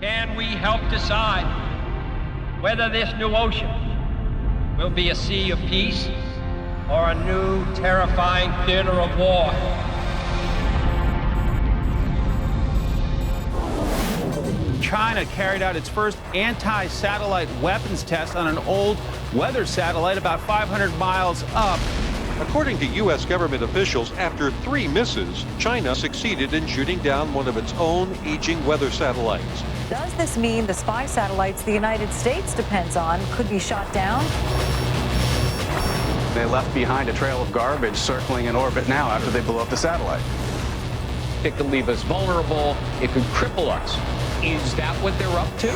can we help decide whether this new ocean will be a sea of peace or a new terrifying theater of war. China carried out its first anti-satellite weapons test on an old weather satellite about 500 miles up. According to U.S. government officials, after 3 misses, China succeeded in shooting down one of its own aging weather satellites. Does this mean the spy satellites the United States depends on could be shot down? They left behind a trail of garbage circling in orbit now after they blew up the satellite. It could leave us vulnerable. It could cripple us. Is that what they're up to?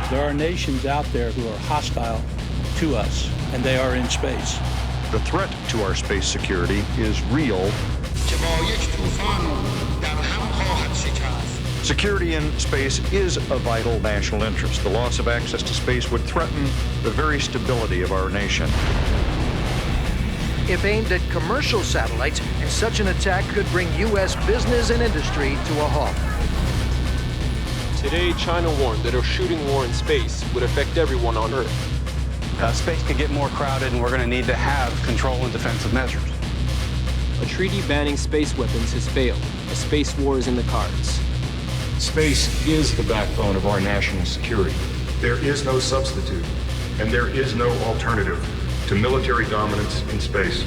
There are nations out there who are hostile to us, and they are in space. The threat to our space security is real. Security in space is a vital national interest. The loss of access to space would threaten the very stability of our nation. If aimed at commercial satellites, and such an attack could bring U.S. business and industry to a halt. Today, China warned that a shooting war in space would affect everyone on Earth. Space could get more crowded, and we're going to need to have control and defensive measures. A treaty banning space weapons has failed. A space war is in the cards. Space is the backbone of our national security. There is no substitute, and there is no alternative to military dominance in space.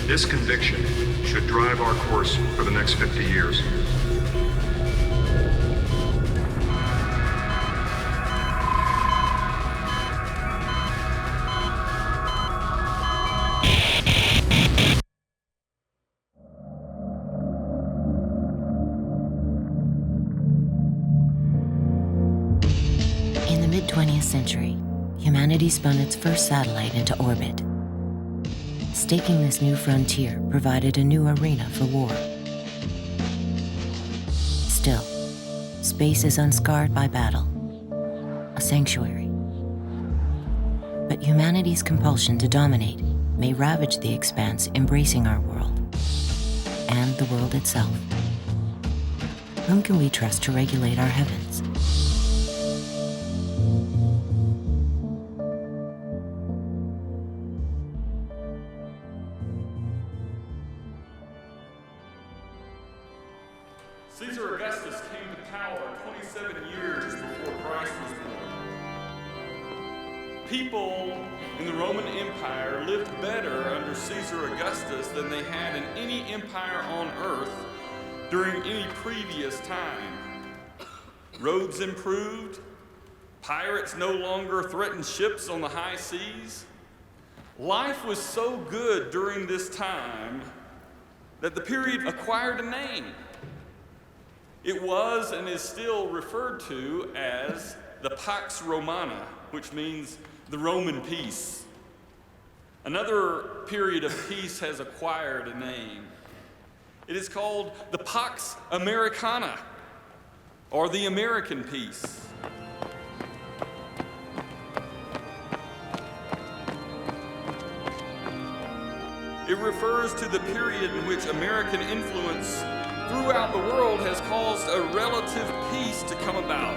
This conviction should drive our course for the next 50 years. In the mid-20th century, humanity spun its first satellite into orbit. Staking this new frontier provided a new arena for war. Still, space is unscarred by battle, a sanctuary. But humanity's compulsion to dominate may ravage the expanse embracing our world, and the world itself. Whom can we trust to regulate our heavens? Caesar Augustus came to power 27 years before Christ was born. People in the Roman Empire lived better under Caesar Augustus than they had in any empire on earth during any previous time. Roads improved, pirates no longer threatened ships on the high seas. Life was so good during this time that the period acquired a name. It was and is still referred to as the Pax Romana, which means the Roman peace. Another period of peace has acquired a name. It is called the Pax Americana, or the American peace. It refers to the period in which American influence throughout the world has caused a relative peace to come about.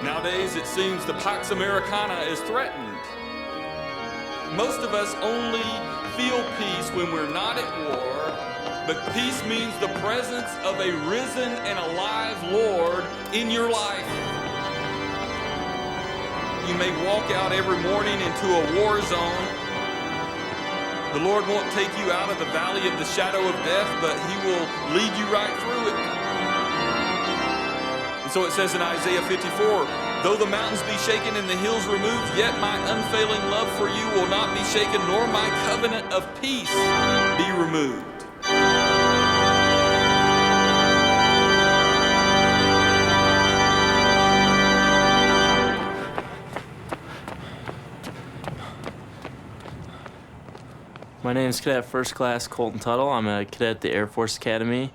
Nowadays, it seems the Pax Americana is threatened. Most of us only feel peace when we're not at war, but peace means the presence of a risen and alive Lord in your life. You may walk out every morning into a war zone. The Lord won't take you out of the valley of the shadow of death, but He will lead you right through it. And so it says in Isaiah 54, though the mountains be shaken and the hills removed, yet my unfailing love for you will not be shaken, nor my covenant of peace be removed. My name is Cadet First Class Colton Tuttle. I'm a cadet at the Air Force Academy.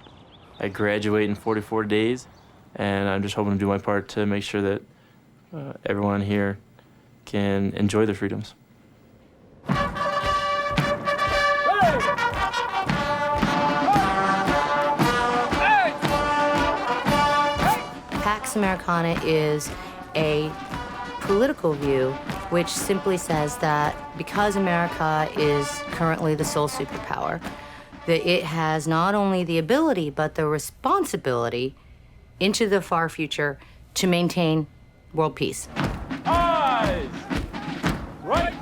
I graduate in 44 days. and I'm just hoping to do my part to make sure that everyone here can enjoy their freedoms. Pax Americana is a political view which simply says that because America is currently the sole superpower, that it has not only the ability but the responsibility into the far future to maintain world peace. Eyes! Right!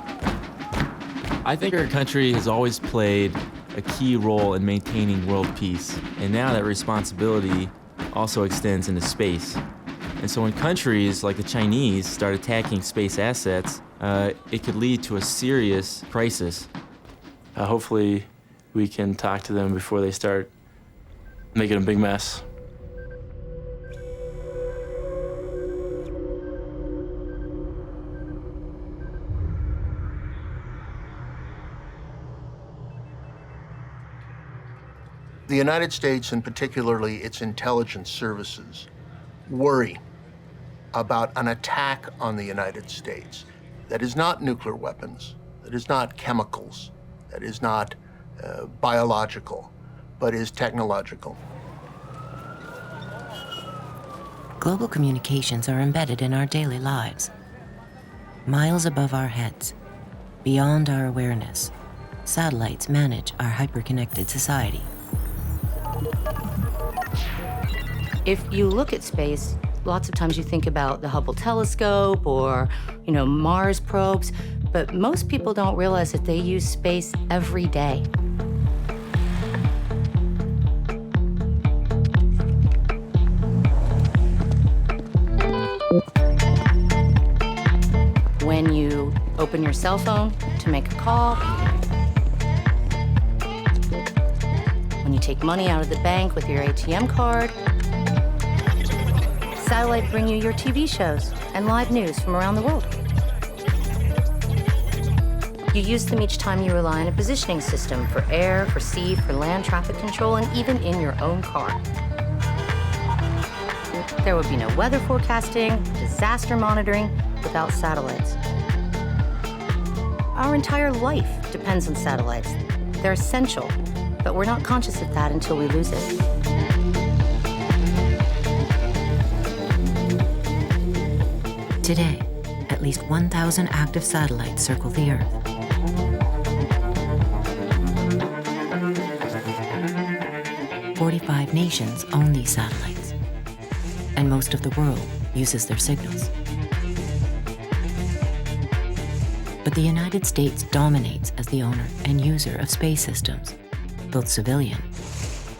I think our country has always played a key role in maintaining world peace, and now that responsibility also extends into space. And so when countries like the Chinese start attacking space assets, it could lead to a serious crisis. Hopefully we can talk to them before they start making a big mess. The United States, and particularly its intelligence services, worry about an attack on the United States that is not nuclear weapons, that is not chemicals, that is not biological, but is technological. Global communications are embedded in our daily lives. Miles above our heads, beyond our awareness, satellites manage our hyper-connected society. If you look at space, lots of times you think about the Hubble telescope or, Mars probes, but most people don't realize that they use space every day. When you open your cell phone to make a call, when you take money out of the bank with your ATM card, satellite bring you your TV shows and live news from around the world. You use them each time you rely on a positioning system for air, for sea, for land traffic control, and even in your own car. There would be no weather forecasting, disaster monitoring without satellites. Our entire life depends on satellites. They're essential, but we're not conscious of that until we lose it. Today, at least 1,000 active satellites circle the Earth. "45 nations own these satellites, and most of the world uses their signals. But the United States dominates as the owner and user of space systems, both civilian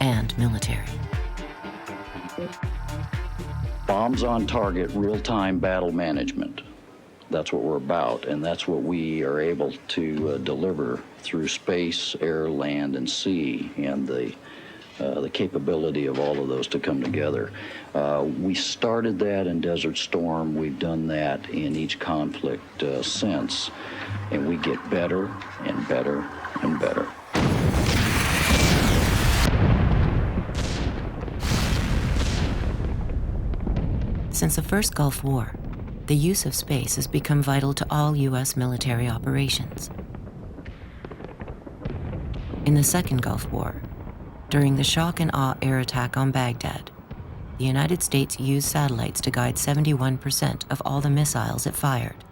and military. Bombs on target, real-time battle management. That's what we're about, and that's what we are able to deliver through space, air, land, and sea, and the capability of all of those to come together. We started that in Desert Storm. We've done that in each conflict since, and we get better and better and better. Since the first Gulf War, the use of space has become vital to all U.S. military operations. In the Second Gulf War, during the shock and awe air attack on Baghdad, the United States used satellites to guide 71% of all the missiles it fired.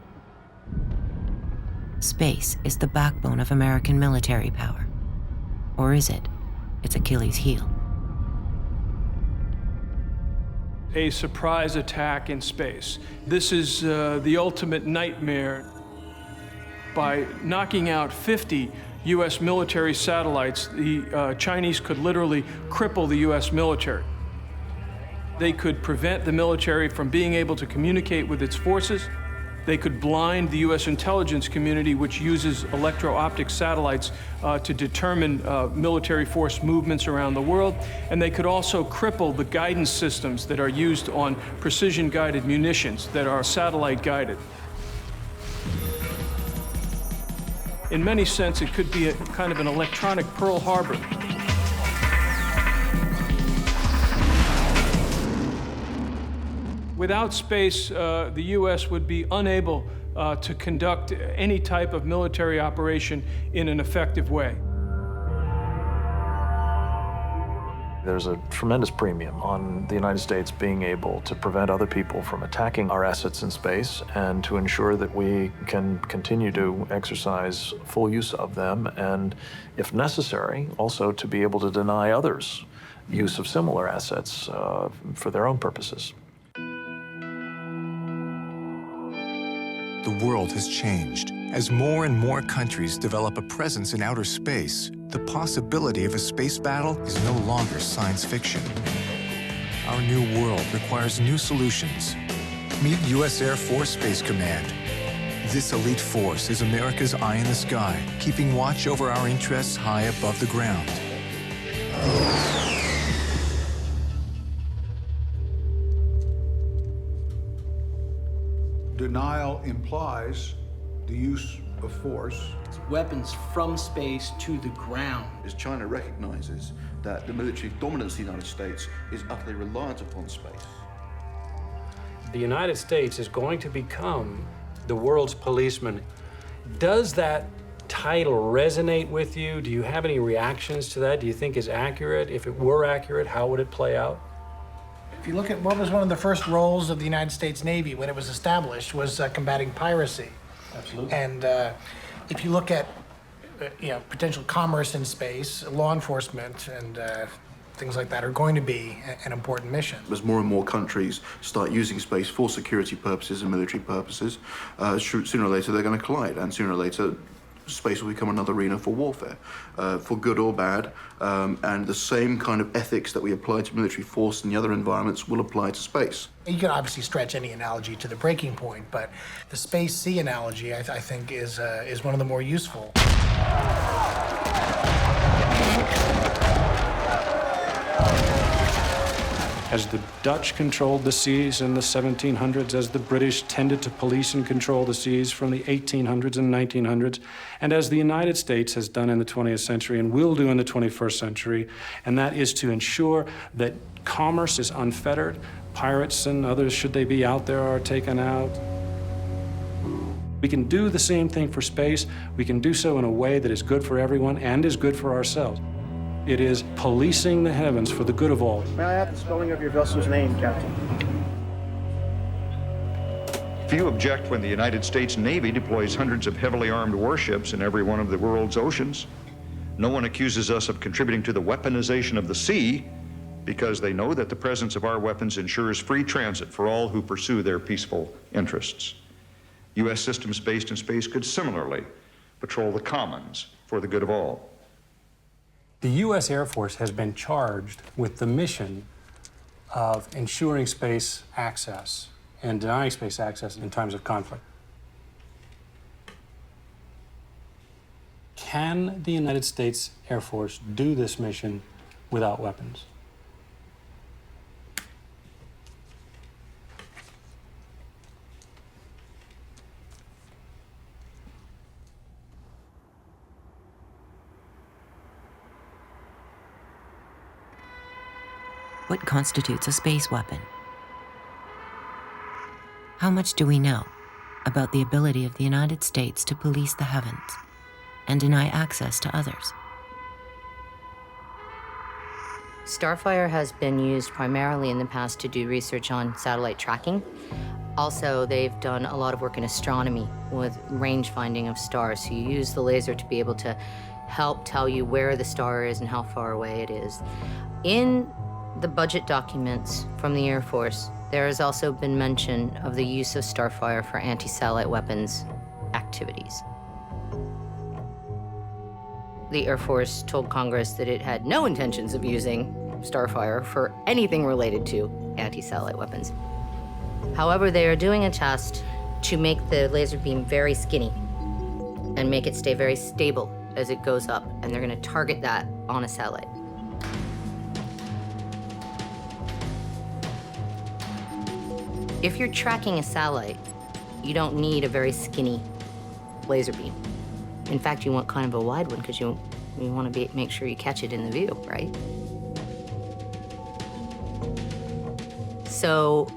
Space is the backbone of American military power. Or is it? Its Achilles heel. A surprise attack in space. This is the ultimate nightmare. By knocking out 50 U.S. military satellites, the Chinese could literally cripple the U.S. military. They could prevent the military from being able to communicate with its forces. They could blind the U.S. intelligence community, which uses electro-optic satellites to determine military force movements around the world. And they could also cripple the guidance systems that are used on precision-guided munitions that are satellite-guided. In many sense, it could be a kind of an electronic Pearl Harbor. Without space, the U.S. would be unable to conduct any type of military operation in an effective way. There's a tremendous premium on the United States being able to prevent other people from attacking our assets in space and to ensure that we can continue to exercise full use of them and, if necessary, also to be able to deny others use of similar assets for their own purposes. The world has changed. As more and more countries develop a presence in outer space, the possibility of a space battle is no longer science fiction. Our new world requires new solutions. Meet U.S. Air Force Space Command. This elite force is America's eye in the sky, keeping watch over our interests high above the ground. Denial implies the use of force. Weapons from space to the ground. As China recognizes that the military dominance of the United States is utterly reliant upon space. The United States is going to become the world's policeman. Does that title resonate with you? Do you have any reactions to that? Do you think it's accurate? If it were accurate, how would it play out? If you look at what was one of the first roles of the United States Navy when it was established was combating piracy. Absolutely. And if you look at potential commerce in space, law enforcement and things like that are going to be an important mission. As more and more countries start using space for security purposes and military purposes, sooner or later they're going to collide, and sooner or later space will become another arena for warfare, for good or bad, and the same kind of ethics that we apply to military force and the other environments will apply to space. You can obviously stretch any analogy to the breaking point, but the space-sea analogy, I think, is one of the more useful. As the Dutch controlled the seas in the 1700s, as the British tended to police and control the seas from the 1800s and 1900s, and as the United States has done in the 20th century and will do in the 21st century, and that is to ensure that commerce is unfettered, pirates and others, should they be out there, are taken out. We can do the same thing for space. We can do so in a way that is good for everyone and is good for ourselves. It is policing the heavens for the good of all. May I have the spelling of your vessel's name, Captain? Few object when the United States Navy deploys hundreds of heavily armed warships in every one of the world's oceans. No one accuses us of contributing to the weaponization of the sea because they know that the presence of our weapons ensures free transit for all who pursue their peaceful interests. U.S. systems based in space could similarly patrol the commons for the good of all. The U.S. Air Force has been charged with the mission of ensuring space access and denying space access in times of conflict. Can the United States Air Force do this mission without weapons? What constitutes a space weapon? How much do we know about the ability of the United States to police the heavens and deny access to others? Starfire has been used primarily in the past to do research on satellite tracking. Also, they've done a lot of work in astronomy with range finding of stars. So you use the laser to be able to help tell you where the star is and how far away it is. In the budget documents from the Air Force, there has also been mention of the use of Starfire for anti-satellite weapons activities. The Air Force told Congress that it had no intentions of using Starfire for anything related to anti-satellite weapons. However, they are doing a test to make the laser beam very skinny and make it stay very stable as it goes up, and they're going to target that on a satellite. If you're tracking a satellite, you don't need a very skinny laser beam. In fact, you want kind of a wide one because you want to make sure you catch it in the view, right? So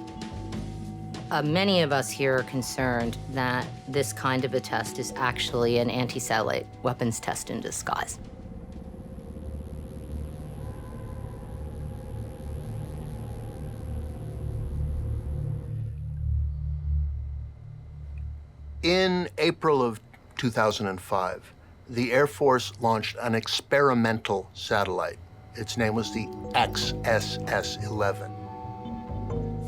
Many of us here are concerned that this kind of a test is actually an anti-satellite weapons test in disguise. In April of 2005, the Air Force launched an experimental satellite. Its name was the XSS-11.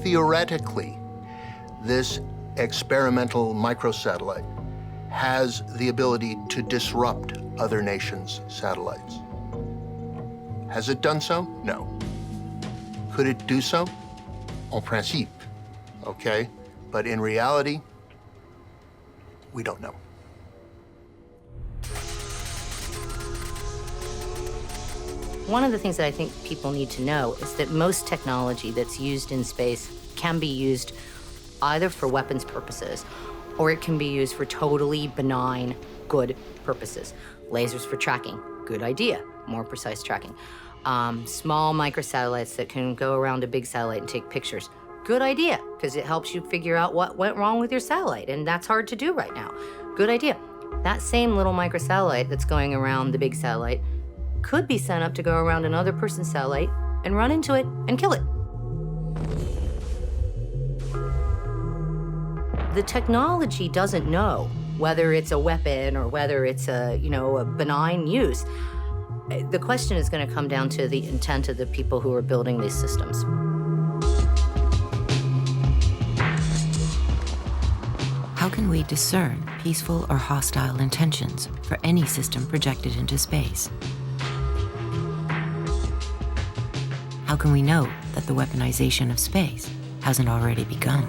Theoretically, this experimental microsatellite has the ability to disrupt other nations' satellites. Has it done so? No. Could it do so? En principe, okay? But in reality, we don't know. One of the things that I think people need to know is that most technology that's used in space can be used either for weapons purposes or it can be used for totally benign, good purposes. Lasers for tracking, good idea, more precise tracking. Small microsatellites that can go around a big satellite and take pictures, good idea, because it helps you figure out what went wrong with your satellite, and that's hard to do right now. Good idea. That same little microsatellite that's going around the big satellite could be sent up to go around another person's satellite and run into it and kill it. The technology doesn't know whether it's a weapon or whether it's a benign use. The question is going to come down to the intent of the people who are building these systems. How can we discern peaceful or hostile intentions for any system projected into space? How can we know that the weaponization of space hasn't already begun?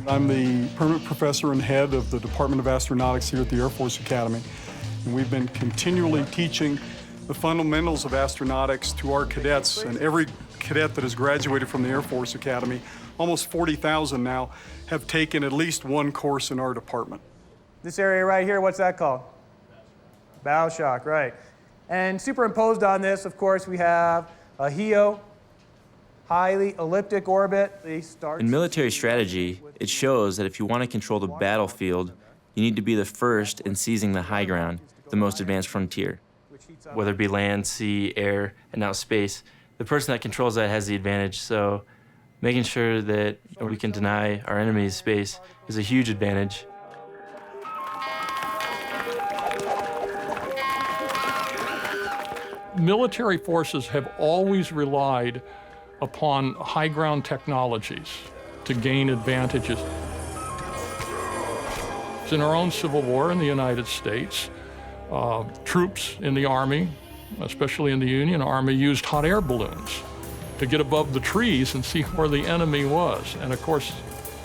I'm the permanent professor and head of the Department of Astronautics here at the Air Force Academy. And we've been continually teaching the fundamentals of astronautics to our cadets. And every cadet that has graduated from the Air Force Academy, almost 40,000 now, have taken at least one course in our department. This area right here, what's that called? Bow shock, right. And superimposed on this, of course, we have a HEO, highly elliptic orbit. In military strategy, it shows that if you want to control the battlefield, you need to be the first in seizing the high ground, the most advanced frontier. Whether it be land, sea, air, and now space, the person that controls that has the advantage. So making sure that we can deny our enemies space is a huge advantage. Military forces have always relied upon high ground technologies to gain advantages. In our own Civil War in the United States, troops in the Army, especially in the Union Army, used hot air balloons to get above the trees and see where the enemy was. And of course,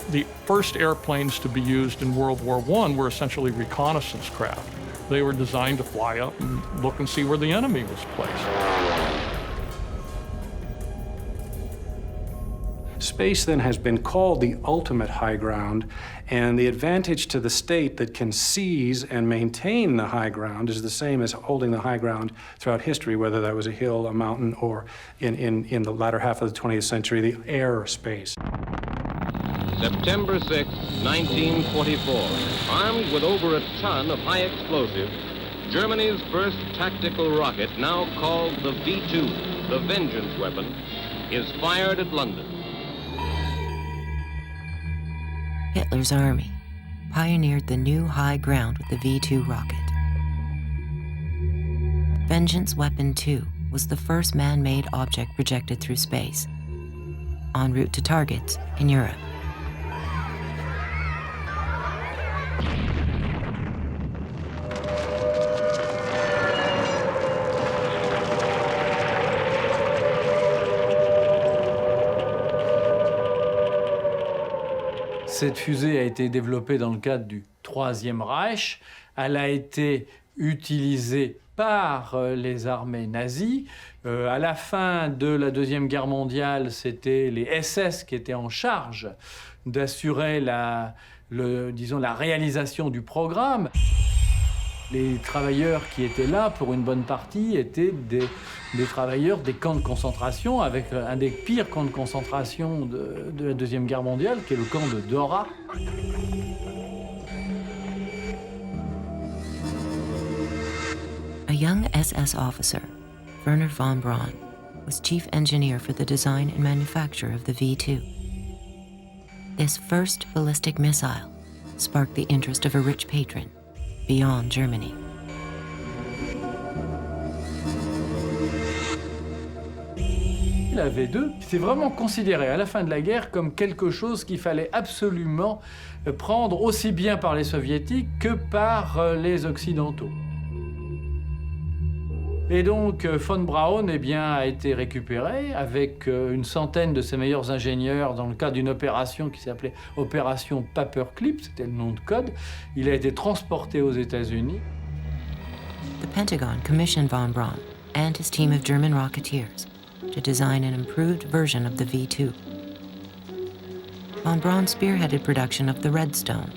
the first airplanes to be used in World War I were essentially reconnaissance craft. They were designed to fly up and look and see where the enemy was placed. Space then has been called the ultimate high ground, and the advantage to the state that can seize and maintain the high ground is the same as holding the high ground throughout history, whether that was a hill, a mountain, or in the latter half of the 20th century, the airspace. September 6, 1944, armed with over a ton of high explosive, Germany's first tactical rocket, now called the V-2, the vengeance weapon, is fired at London. Hitler's army pioneered the new high ground with the V-2 rocket. Vengeance Weapon 2 was the first man-made object projected through space, en route to targets in Europe. Cette fusée a été développée dans le cadre du Troisième Reich. Elle a été utilisée par les armées nazies. À la fin de la Deuxième Guerre mondiale, c'était les SS qui étaient en charge d'assurer la réalisation du programme. Les travailleurs qui étaient là, pour une bonne partie, étaient des travailleurs des camps de concentration, avec un des pires camps de concentration de la Deuxième Guerre mondiale, qui est le camp de Dora. A young SS officer, Wernher von Braun, was chief engineer for the design and manufacture of the V-2. This first ballistic missile sparked the interest of a rich patron beyond Germany. La V2, c'est vraiment considéré à la fin de la guerre comme quelque chose qu'il fallait absolument prendre aussi bien par les soviétiques que par les occidentaux. Et donc, von Braun a été récupéré avec une centaine de ses meilleurs ingénieurs dans le cadre d'une opération qui s'appelait Opération Paperclip, c'était le nom de code. Il a été transporté aux États-Unis. The Pentagon commissioned von Braun and his team of German rocketeers to design an improved version of the V-2. Von Braun spearheaded production of the Redstone,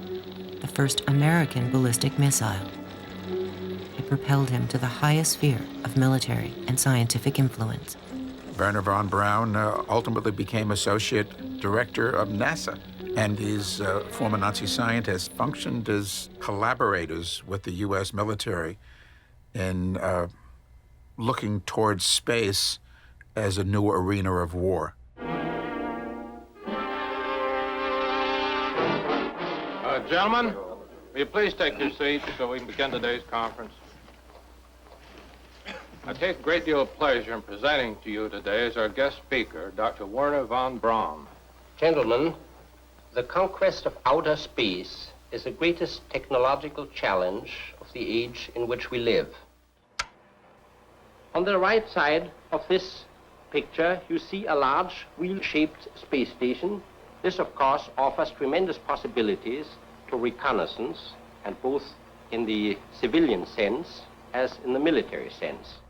the first American ballistic missile. It propelled him to the highest sphere of military and scientific influence. Wernher von Braun ultimately became associate director of NASA, and his former Nazi scientists functioned as collaborators with the U.S. military in looking towards space as a new arena of war. Gentlemen, will you please take your seats so we can begin today's conference? I take a great deal of pleasure in presenting to you today as our guest speaker, Dr. Wernher von Braun. Gentlemen, the conquest of outer space is the greatest technological challenge of the age in which we live. On the right side of this picture, you see a large wheel-shaped space station. This, of course, offers tremendous possibilities to reconnaissance, and both in the civilian sense as in the military sense.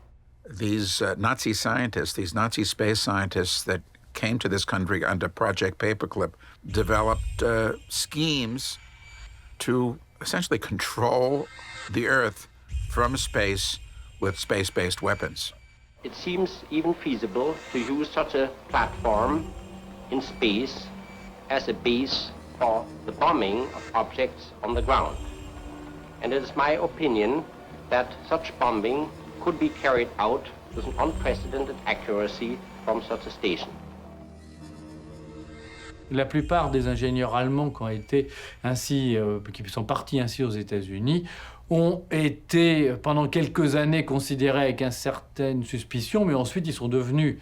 These Nazi scientists, these Nazi space scientists that came to this country under Project Paperclip, developed schemes to essentially control the Earth from space with space-based weapons. It seems even feasible to use such a platform in space as a base for the bombing of objects on the ground. And it is my opinion that such bombing could be carried out with an unprecedented accuracy from such a station. La plupart des ingénieurs allemands qui ont été ainsi, qui sont partis ainsi aux États-Unis, ont été pendant quelques années considérés avec une certaine suspicion, mais ensuite ils sont devenus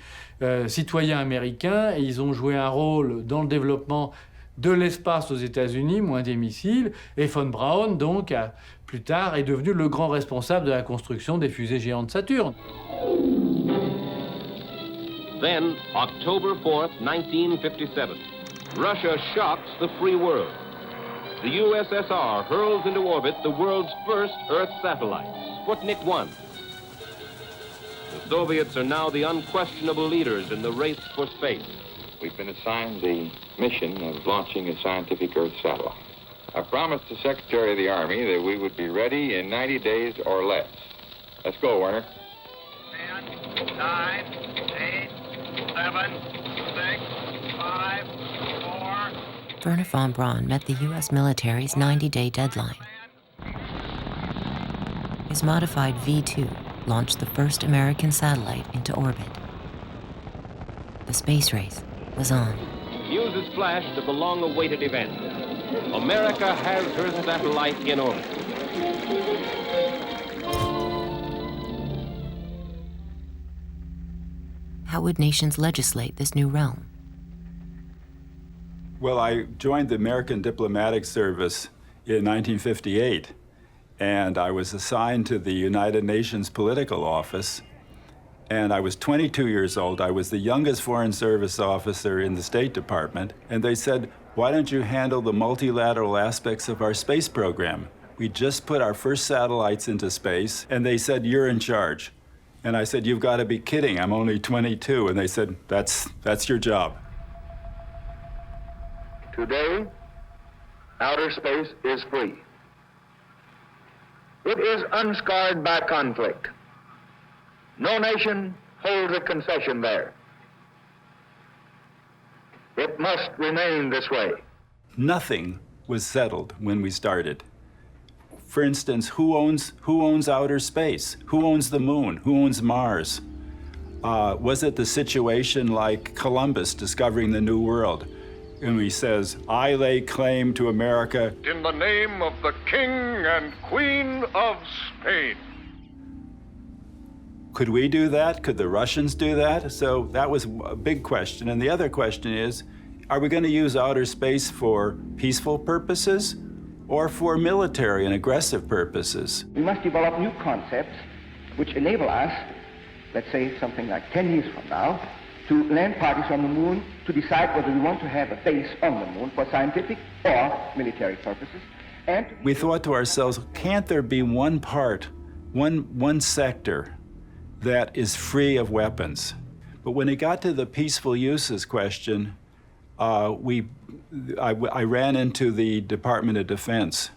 citoyens américains et ils ont joué un rôle dans le développement de l'espace aux États-Unis, moins des missiles, et von Braun, donc, plus tard, est devenu le grand responsable de la construction des fusées géantes Saturne. Then, October 4th, 1957, Russia shocks the free world. The USSR hurls into orbit the world's first Earth satellite, Sputnik 1. The Soviets are now the unquestionable leaders in the race for space. We've been assigned the mission of launching a scientific Earth satellite. I promised the Secretary of the Army that we would be ready in 90 days or less. Let's go, Werner. 10, 9, 8, 7, 6, 5, 4. Wernher von Braun met the U.S. military's 90-day deadline. His modified V-2 launched the first American satellite into orbit. The space race was on. News is flashed of the long-awaited event. America has her satellite in orbit. How would nations legislate this new realm? Well, I joined the American Diplomatic Service in 1958, and I was assigned to the United Nations Political Office. And I was 22 years old. I was the youngest Foreign Service officer in the State Department. And they said, why don't you handle the multilateral aspects of our space program? We just put our first satellites into space, and they said, you're in charge. And I said, you've got to be kidding, I'm only 22. And they said, that's your job. Today, outer space is free. It is unscarred by conflict. No nation holds a concession there. It must remain this way. Nothing was settled when we started. For instance, who owns outer space? Who owns the moon? Who owns Mars? Was it the situation like Columbus discovering the New World? And he says, I lay claim to America In the name of the King and Queen of Spain. Could we do that? Could the Russians do that? So that was a big question. And the other question is, are we going to use outer space for peaceful purposes or for military and aggressive purposes? We must develop new concepts which enable us, let's say something like 10 years from now, to land parties on the moon to decide whether we want to have a base on the moon for scientific or military purposes. And we thought to ourselves, can't there be one part, one sector that is free of weapons? But when it got to the peaceful uses question, I ran into the Department of Defense,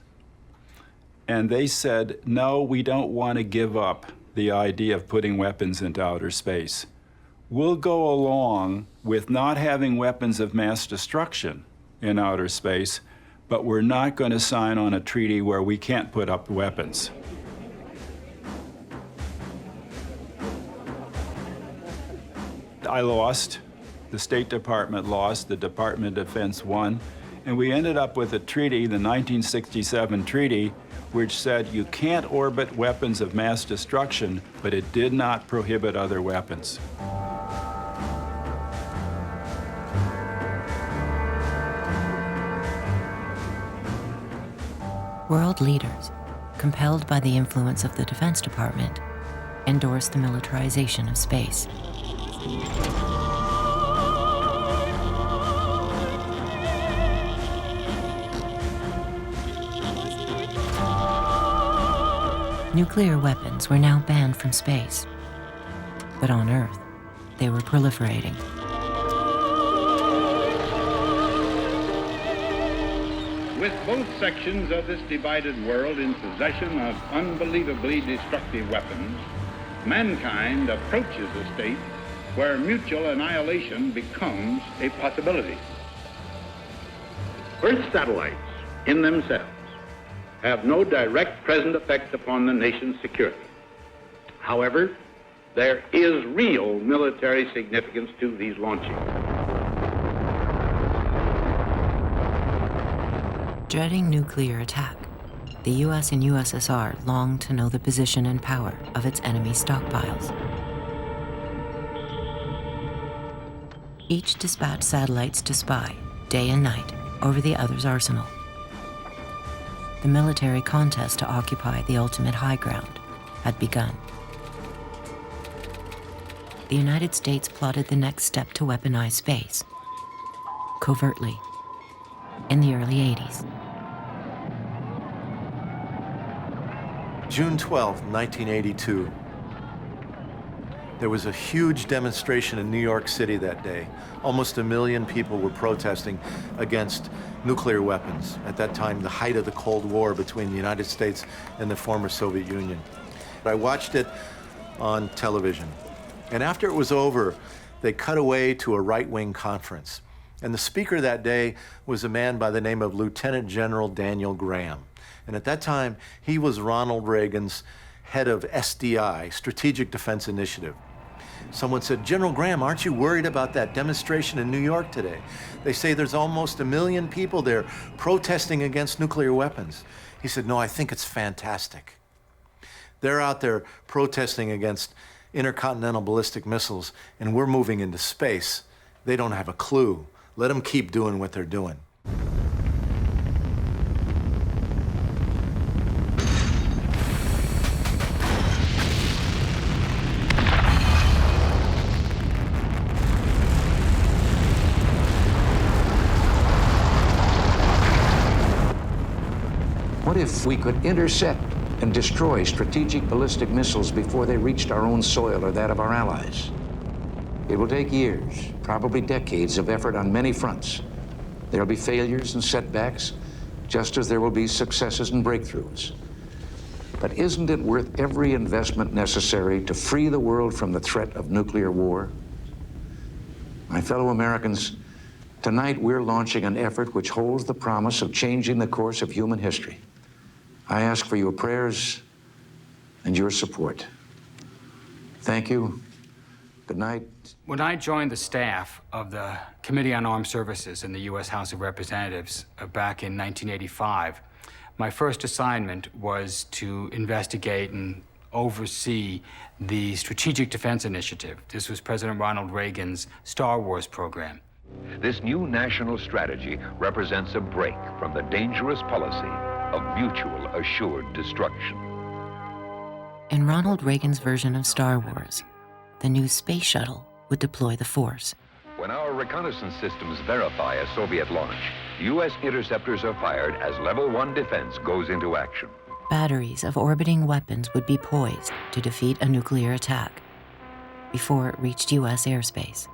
and they said, no, we don't want to give up the idea of putting weapons into outer space. We'll go along with not having weapons of mass destruction in outer space, but we're not going to sign on a treaty where we can't put up weapons. I lost, the State Department lost, the Department of Defense won, and we ended up with a treaty, the 1967 treaty, which said you can't orbit weapons of mass destruction, but it did not prohibit other weapons. World leaders, compelled by the influence of the Defense Department, endorsed the militarization of space. Nuclear weapons were now banned from space, but on Earth, they were proliferating. With both sections of this divided world in possession of unbelievably destructive weapons, mankind approaches a state where mutual annihilation becomes a possibility. Earth satellites, in themselves, have no direct present effect upon the nation's security. However, there is real military significance to these launchings. Dreading nuclear attack, the US and USSR longed to know the position and power of its enemy stockpiles. Each dispatched satellites to spy, day and night, over the other's arsenal. The military contest to occupy the ultimate high ground had begun. The United States plotted the next step to weaponize space, covertly, in the early 80s. June 12, 1982. There was a huge demonstration in New York City that day. Almost 1 million people were protesting against nuclear weapons. At that time, the height of the Cold War between the United States and the former Soviet Union. I watched it on television. And after it was over, they cut away to a right-wing conference. And the speaker that day was a man by the name of Lieutenant General Daniel Graham. And at that time, he was Ronald Reagan's head of SDI, Strategic Defense Initiative. Someone said, General Graham, aren't you worried about that demonstration in New York today? They say there's almost 1 million people there protesting against nuclear weapons. He said, no, I think it's fantastic. They're out there protesting against intercontinental ballistic missiles, and we're moving into space. They don't have a clue. Let them keep doing what they're doing. What if we could intercept and destroy strategic ballistic missiles before they reached our own soil or that of our allies? It will take years, probably decades of effort on many fronts. There will be failures and setbacks, just as there will be successes and breakthroughs. But isn't it worth every investment necessary to free the world from the threat of nuclear war? My fellow Americans, tonight we're launching an effort which holds the promise of changing the course of human history. I ask for your prayers and your support. Thank you. Good night. When I joined the staff of the Committee on Armed Services in the U.S. House of Representatives back in 1985, my first assignment was to investigate and oversee the Strategic Defense Initiative. This was President Ronald Reagan's Star Wars program. This new national strategy represents a break from the dangerous policy of mutual assured destruction. In Ronald Reagan's version of Star Wars, the new space shuttle would deploy the force. When our reconnaissance systems verify a Soviet launch, U.S. interceptors are fired as Level 1 defense goes into action. Batteries of orbiting weapons would be poised to defeat a nuclear attack before it reached U.S. airspace.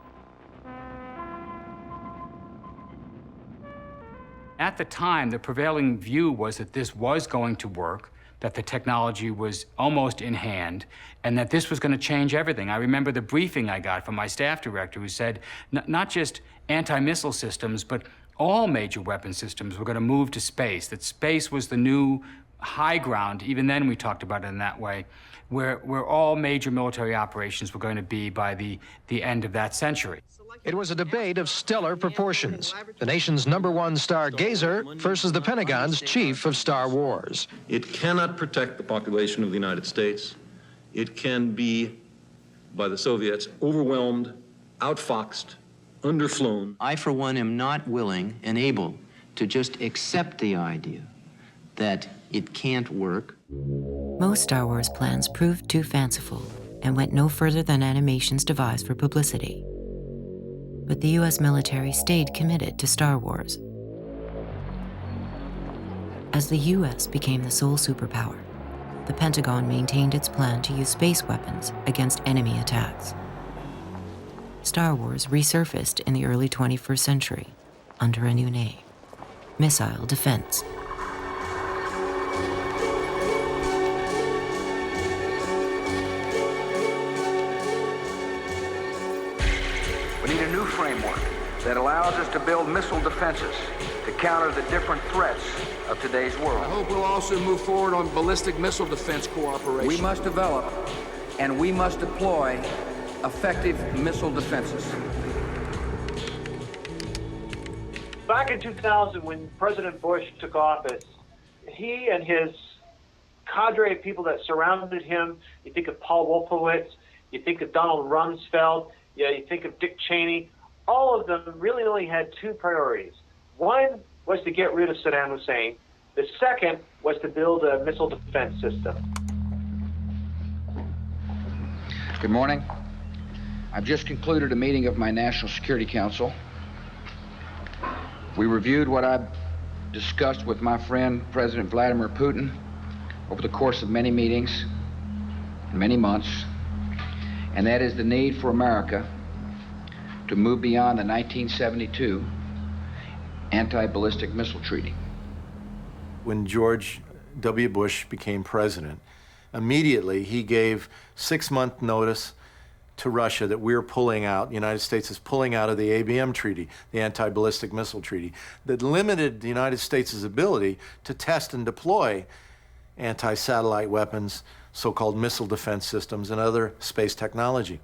At the time, the prevailing view was that this was going to work, that the technology was almost in hand, and that this was going to change everything. I remember the briefing I got from my staff director who said not just anti-missile systems, but all major weapon systems were going to move to space, that space was the new high ground. Even then we talked about it in that way, where all major military operations were going to be by the end of that century. It was a debate of stellar proportions. The nation's #1 stargazer versus the Pentagon's chief of Star Wars. It cannot protect the population of the United States. It can be, by the Soviets, overwhelmed, outfoxed, underflown. I, for one, am not willing and able to just accept the idea that it can't work. Most Star Wars plans proved too fanciful and went no further than animations devised for publicity. But the U.S. military stayed committed to Star Wars. As the U.S. became the sole superpower, the Pentagon maintained its plan to use space weapons against enemy attacks. Star Wars resurfaced in the early 21st century under a new name: missile defense. We need a new framework that allows us to build missile defenses to counter the different threats of today's world. I hope we'll also move forward on ballistic missile defense cooperation. We must develop and we must deploy effective missile defenses. Back in 2000, when President Bush took office, he and his cadre of people that surrounded him, you think of Paul Wolfowitz, you think of Donald Rumsfeld, you think of Dick Cheney, all of them really only had two priorities. One was to get rid of Saddam Hussein. The second was to build a missile defense system. Good morning. I've just concluded a meeting of my National Security Council. We reviewed what I've discussed with my friend, President Vladimir Putin, over the course of many meetings, many months, and that is the need for America to move beyond the 1972 anti-ballistic missile treaty. When George W. Bush became president, immediately he gave 6-month notice to Russia that we're pulling out, the United States is pulling out of the ABM treaty, the anti-ballistic missile treaty, that limited the United States' ability to test and deploy anti-satellite weapons, so-called missile defense systems, and other space technology.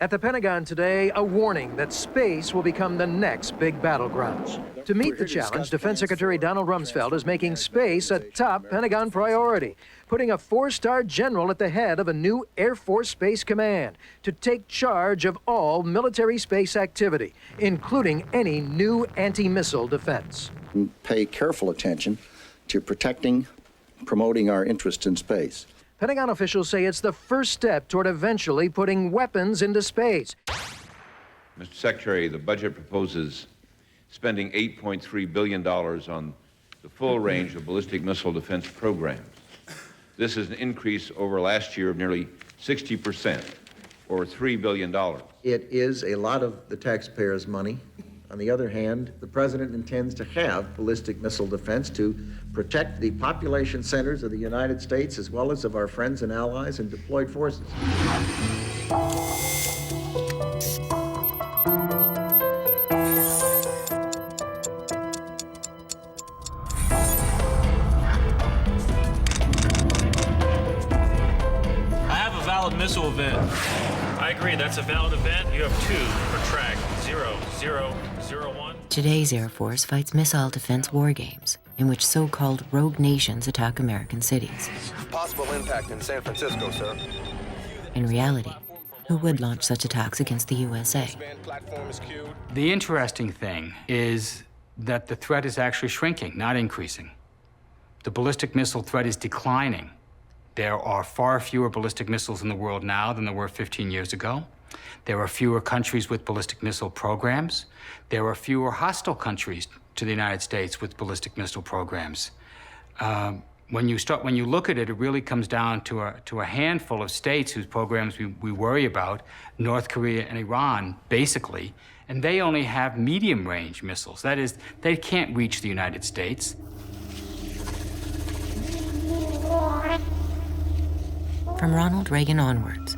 At the Pentagon today, a warning that space will become the next big battlegrounds. To meet the challenge, Defense Secretary Donald Rumsfeld is making space a top Pentagon priority, putting a 4-star general at the head of a new Air Force Space Command to take charge of all military space activity, including any new anti-missile defense. Pay careful attention to protecting, promoting our interest in space. Pentagon officials say it's the first step toward eventually putting weapons into space. Mr. Secretary, the budget proposes spending $8.3 billion on the full range of ballistic missile defense programs. This is an increase over last year of nearly 60%, or $3 billion. It is a lot of the taxpayers' money. On the other hand, the president intends to have ballistic missile defense to protect the population centers of the United States as well as of our friends and allies and deployed forces. I have a valid missile event. I agree, that's a valid event. You have 2 for track 0001. Today's Air Force fights missile defense war games in which so-called rogue nations attack American cities. Possible impact in San Francisco, sir. In reality, who would launch such attacks against the USA? The interesting thing is that the threat is actually shrinking, not increasing. The ballistic missile threat is declining. There are far fewer ballistic missiles in the world now than there were 15 years ago. There are fewer countries with ballistic missile programs. There are fewer hostile countries to the United States with ballistic missile programs. When you look at it, it really comes down to a handful of states whose programs we worry about, North Korea and Iran, basically, and they only have medium-range missiles. That is, they can't reach the United States. From Ronald Reagan onwards,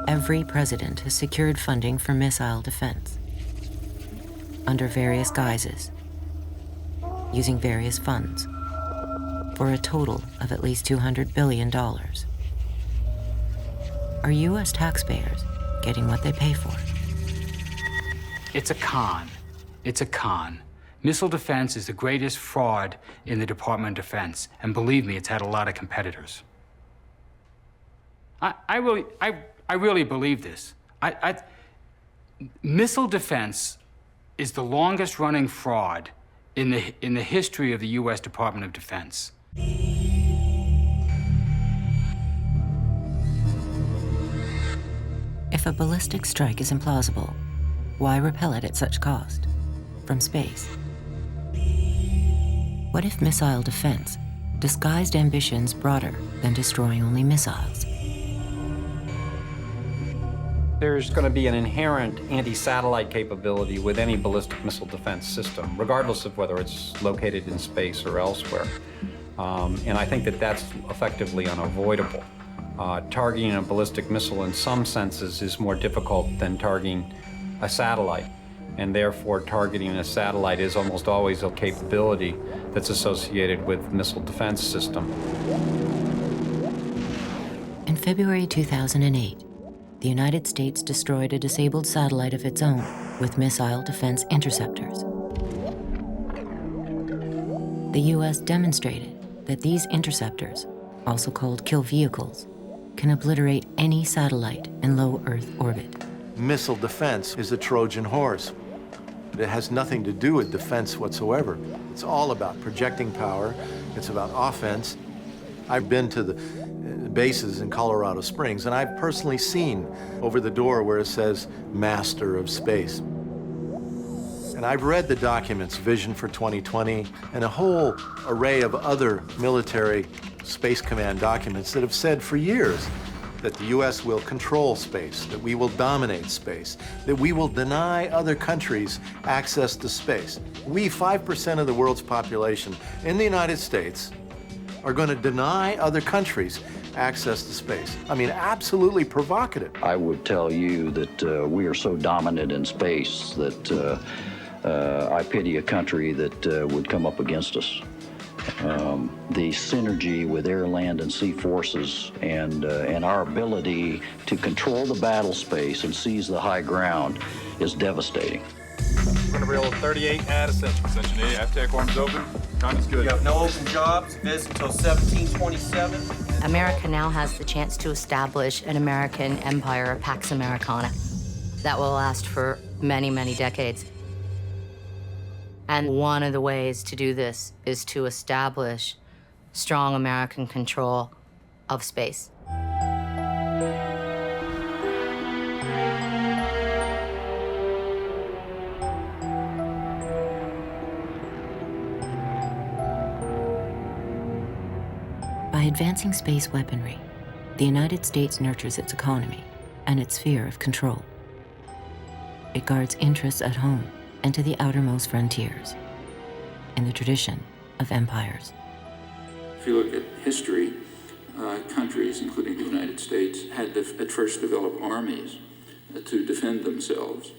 every president has secured funding for missile defense under various guises, using various funds, for a total of at least $200 billion. Are U.S. taxpayers getting what they pay for? It's a con. It's a con. Missile defense is the greatest fraud in the Department of Defense, and believe me, it's had a lot of competitors. I really believe this. Missile defense is the longest running fraud in the history of the U.S. Department of Defense. If a ballistic strike is implausible, why repel it at such cost? From space. What if missile defense disguised ambitions broader than destroying only missiles? There's going to be an inherent anti-satellite capability with any ballistic missile defense system, regardless of whether it's located in space or elsewhere. And I think that that's effectively unavoidable. Targeting a ballistic missile in some senses is more difficult than targeting a satellite. And therefore, targeting a satellite is almost always a capability that's associated with missile defense system. In February 2008, the United States destroyed a disabled satellite of its own with missile defense interceptors. The U.S. demonstrated that these interceptors, also called kill vehicles, can obliterate any satellite in low Earth orbit. Missile defense is a Trojan horse. It has nothing to do with defense whatsoever. It's all about projecting power. It's about offense. I've been to the bases in Colorado Springs, and I've personally seen over the door where it says Master of Space. And I've read the documents, Vision for 2020, and a whole array of other military Space Command documents that have said for years that the U.S. will control space, that we will dominate space, that we will deny other countries access to space. We, 5% of the world's population in the United States, are going to deny other countries access to space. I mean, absolutely provocative. I would tell you that we are so dominant in space that I pity a country that would come up against us. The synergy with air, land, and sea forces and our ability to control the battle space and seize the high ground is devastating. We're going to reel 38 at Ascension. Section A, AFTEC arms open. Time is good. You have no open jobs. Visit until 1727. America now has the chance to establish an American empire, Pax Americana, that will last for many, many decades. And one of the ways to do this is to establish strong American control of space. By advancing space weaponry, the United States nurtures its economy and its sphere of control. It guards interests at home and to the outermost frontiers, in the tradition of empires. If you look at history, countries, including the United States, had to at first develop armies to defend themselves.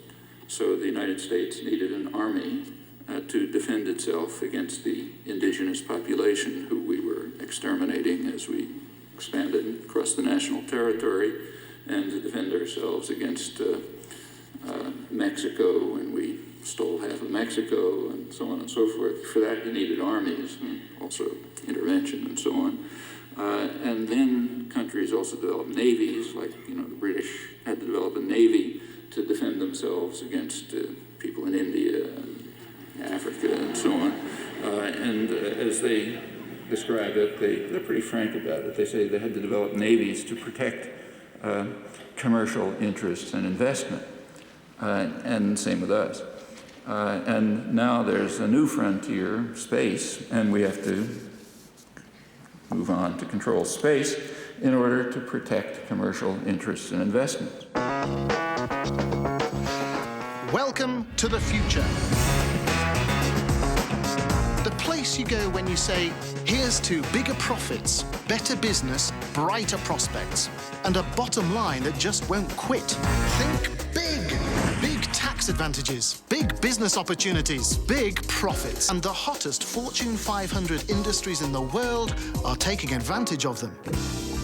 So the United States needed an army to defend itself against the indigenous population who we were exterminating as we expanded across the national territory, and to defend ourselves against Mexico, and we stole half of Mexico, and so on and so forth. For that, you needed armies, and also intervention, and so on. And then countries also developed navies, like, the British had to develop a navy to defend themselves against people in India and Africa and so on. And as they describe it, they're pretty frank about it. They say they had to develop navies to protect commercial interests and investment. And same with us. And now there's a new frontier, space, and we have to move on to control space in order to protect commercial interests and investments. Welcome to the future. The place you go when you say, here's to bigger profits, better business, brighter prospects, and a bottom line that just won't quit. Think big. Big tax advantages, big business opportunities, big profits. And the hottest Fortune 500 industries in the world are taking advantage of them.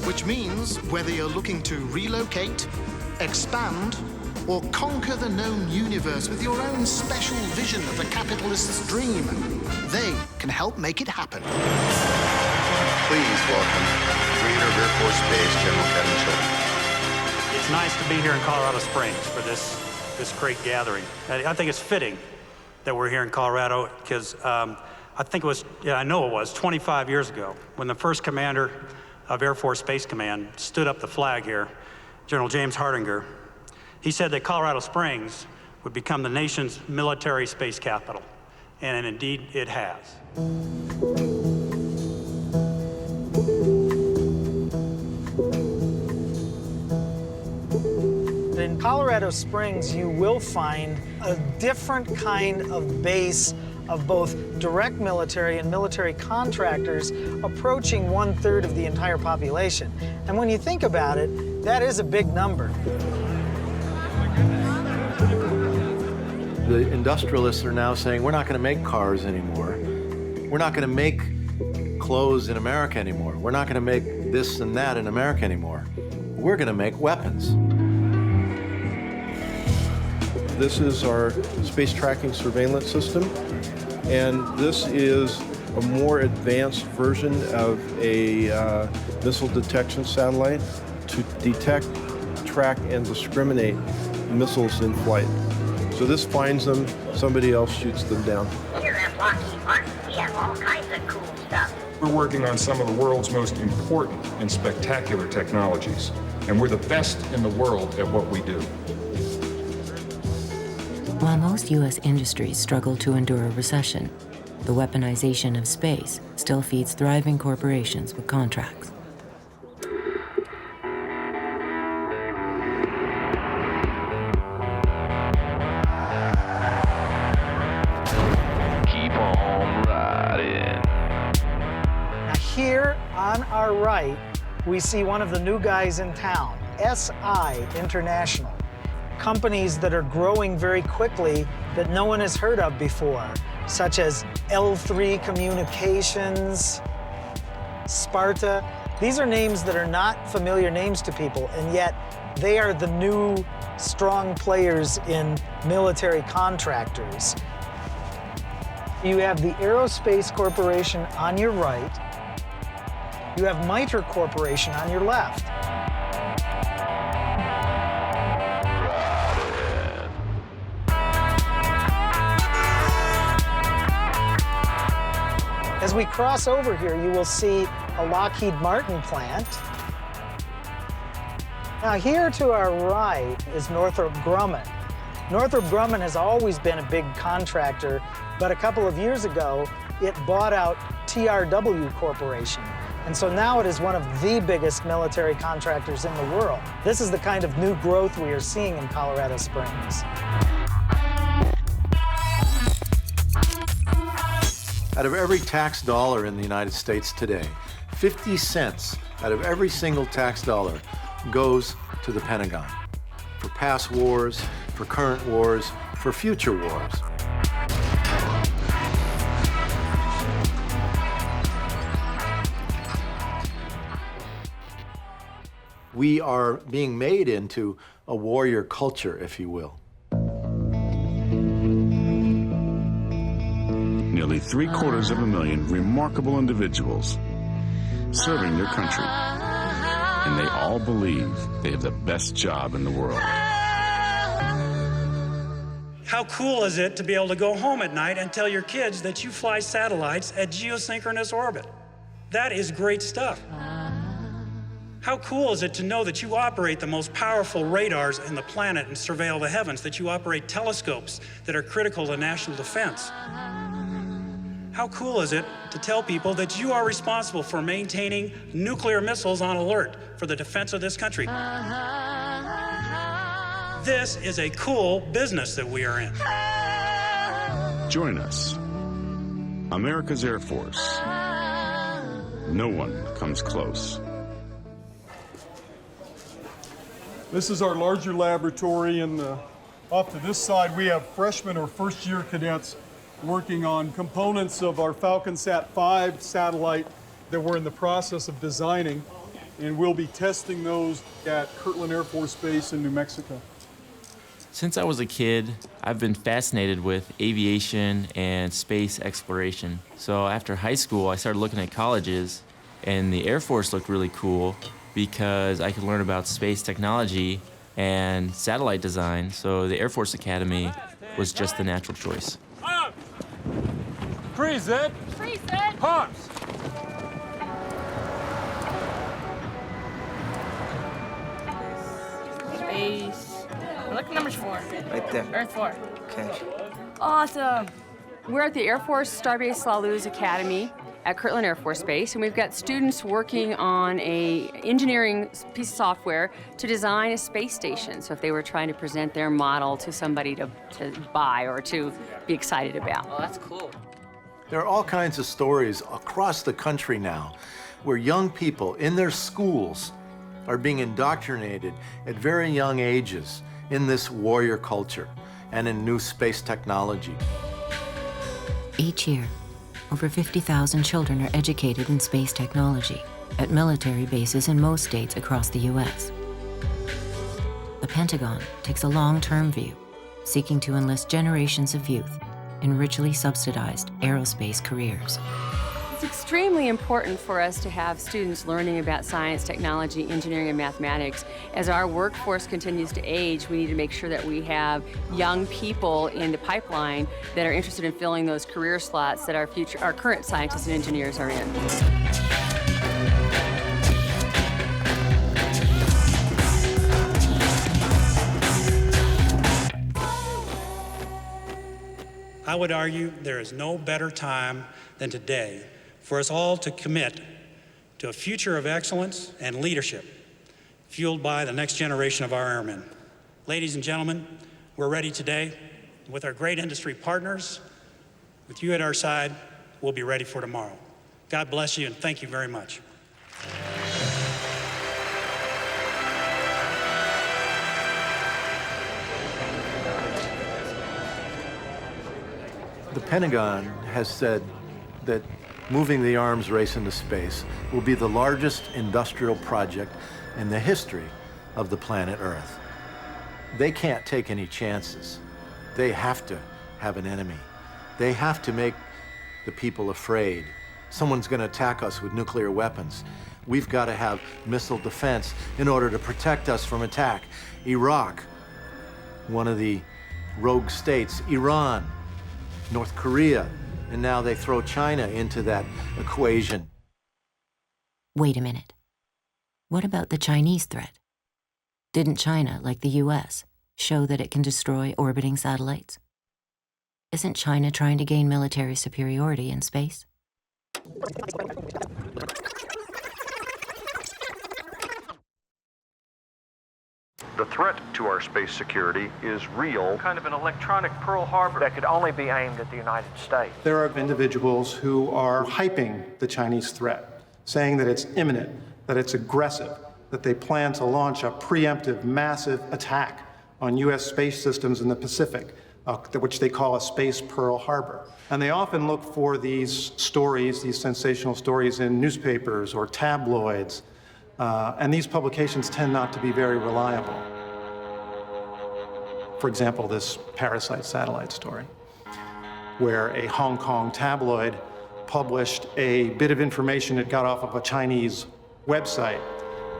Which means whether you're looking to relocate, expand, or conquer the known universe with your own special vision of the capitalist's dream, they can help make it happen. Please welcome Creator of Air Force Base, General Kevin Chilton. It's nice to be here in Colorado Springs for this great gathering. I think it's fitting that we're here in Colorado because I think it was, I know it was 25 years ago when the first commander of Air Force Space Command stood up the flag here, General James Hardinger. He said that Colorado Springs would become the nation's military space capital, and indeed it has. In Colorado Springs, you will find a different kind of base of both direct military and military contractors approaching 1/3 of the entire population. And when you think about it, that is a big number. The industrialists are now saying, we're not going to make cars anymore. We're not going to make clothes in America anymore. We're not going to make this and that in America anymore. We're going to make weapons. This is our space tracking surveillance system, and this is a more advanced version of a missile detection satellite to detect, track, and discriminate missiles in flight. So this finds them, somebody else shoots them down. Here at Lockheed Martin, we have all kinds of cool stuff. We're working on some of the world's most important and spectacular technologies, and we're the best in the world at what we do. While most U.S. industries struggle to endure a recession, the weaponization of space still feeds thriving corporations with contracts. Keep on riding. Now here on our right, we see one of the new guys in town, SI International. Companies that are growing very quickly that no one has heard of before, such as L3 Communications, Sparta. These are names that are not familiar names to people, and yet they are the new strong players in military contractors. You have the Aerospace Corporation on your right. You have Mitre Corporation on your left. As we cross over here, you will see a Lockheed Martin plant. Now here to our right is Northrop Grumman. Northrop Grumman has always been a big contractor, but a couple of years ago, it bought out TRW Corporation. And so now it is one of the biggest military contractors in the world. This is the kind of new growth we are seeing in Colorado Springs. Out of every tax dollar in the United States today, 50 cents out of every single tax dollar goes to the Pentagon. For past wars, for current wars, for future wars. We are being made into a warrior culture, if you will. Nearly 750,000 remarkable individuals serving their country. And they all believe they have the best job in the world. How cool is it to be able to go home at night and tell your kids that you fly satellites at geosynchronous orbit? That is great stuff. How cool is it to know that you operate the most powerful radars in the planet and surveil the heavens, that you operate telescopes that are critical to national defense? How cool is it to tell people that you are responsible for maintaining nuclear missiles on alert for the defense of this country? This is a cool business that we are in. Join us. America's Air Force. No one comes close. This is our larger laboratory, and off to this side we have freshmen or first-year cadets working on components of our FalconSat 5 satellite that we're in the process of designing, and we'll be testing those at Kirtland Air Force Base in New Mexico. Since I was a kid, I've been fascinated with aviation and space exploration. So after high school, I started looking at colleges, and the Air Force looked really cool because I could learn about space technology and satellite design, so the Air Force Academy was just the natural choice. Freeze it! Freeze it! Pops! Space. Look at number 4. Right there. Earth 4. Okay. Awesome. We're at the Air Force Starbase La Luz Academy at Kirtland Air Force Base, and we've got students working on a engineering piece of software to design a space station. So if they were trying to present their model to somebody to buy or to be excited about. Oh, that's cool. There are all kinds of stories across the country now where young people in their schools are being indoctrinated at very young ages in this warrior culture and in new space technology. Each year, over 50,000 children are educated in space technology at military bases in most states across the U.S. The Pentagon takes a long-term view, seeking to enlist generations of youth in richly subsidized aerospace careers. It's extremely important for us to have students learning about science, technology, engineering, and mathematics. As our workforce continues to age, we need to make sure that we have young people in the pipeline that are interested in filling those career slots that our current scientists and engineers are in. I would argue there is no better time than today for us all to commit to a future of excellence and leadership fueled by the next generation of our airmen. Ladies and gentlemen, we're ready today. With our great industry partners, with you at our side, we'll be ready for tomorrow. God bless you, and thank you very much. The Pentagon has said that moving the arms race into space will be the largest industrial project in the history of the planet Earth. They can't take any chances. They have to have an enemy. They have to make the people afraid. Someone's going to attack us with nuclear weapons. We've got to have missile defense in order to protect us from attack. Iraq, one of the rogue states, Iran, North Korea, and now they throw China into that equation. Wait a minute. What about the Chinese threat? Didn't China, like the US, show that it can destroy orbiting satellites? Isn't China trying to gain military superiority in space? The threat to our space security is real. Kind of an electronic Pearl Harbor that could only be aimed at the United States. There are individuals who are hyping the Chinese threat, saying that it's imminent, that it's aggressive, that they plan to launch a preemptive, massive attack on U.S. space systems in the Pacific, which they call a space Pearl Harbor. And they often look for these stories, these sensational stories in newspapers or tabloids, and these publications tend not to be very reliable. For example, this parasite satellite story, where a Hong Kong tabloid published a bit of information it got off of a Chinese website,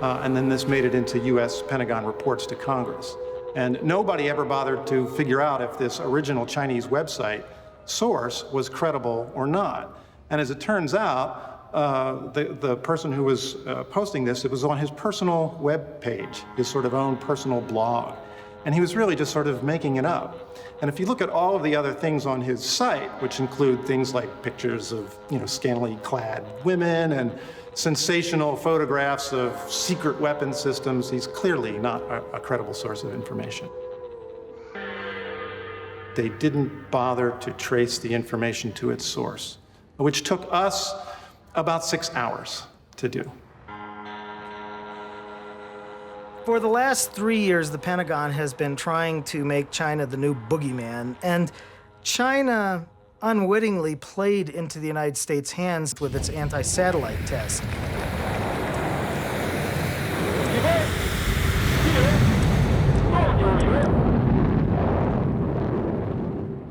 and then this made it into U.S. Pentagon reports to Congress. And nobody ever bothered to figure out if this original Chinese website source was credible or not. And as it turns out, the person who was posting this, it was on his personal web page, his sort of own personal blog. And he was really just sort of making it up. And if you look at all of the other things on his site, which include things like pictures of, scantily clad women and sensational photographs of secret weapon systems, he's clearly not a credible source of information. They didn't bother to trace the information to its source, which took us about 6 hours to do. For the last 3 years, the Pentagon has been trying to make China the new boogeyman, and China unwittingly played into the United States' hands with its anti-satellite test.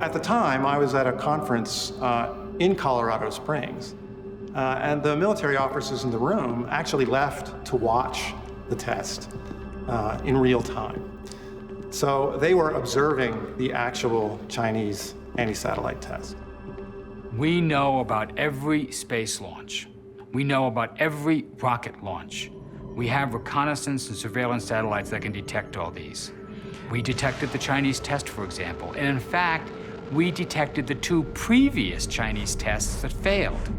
At the time, I was at a conference in Colorado Springs, and the military officers in the room actually left to watch the test in real time. So they were observing the actual Chinese anti-satellite test. We know about every space launch. We know about every rocket launch. We have reconnaissance and surveillance satellites that can detect all these. We detected the Chinese test, for example, and in fact, we detected the 2 previous Chinese tests that failed.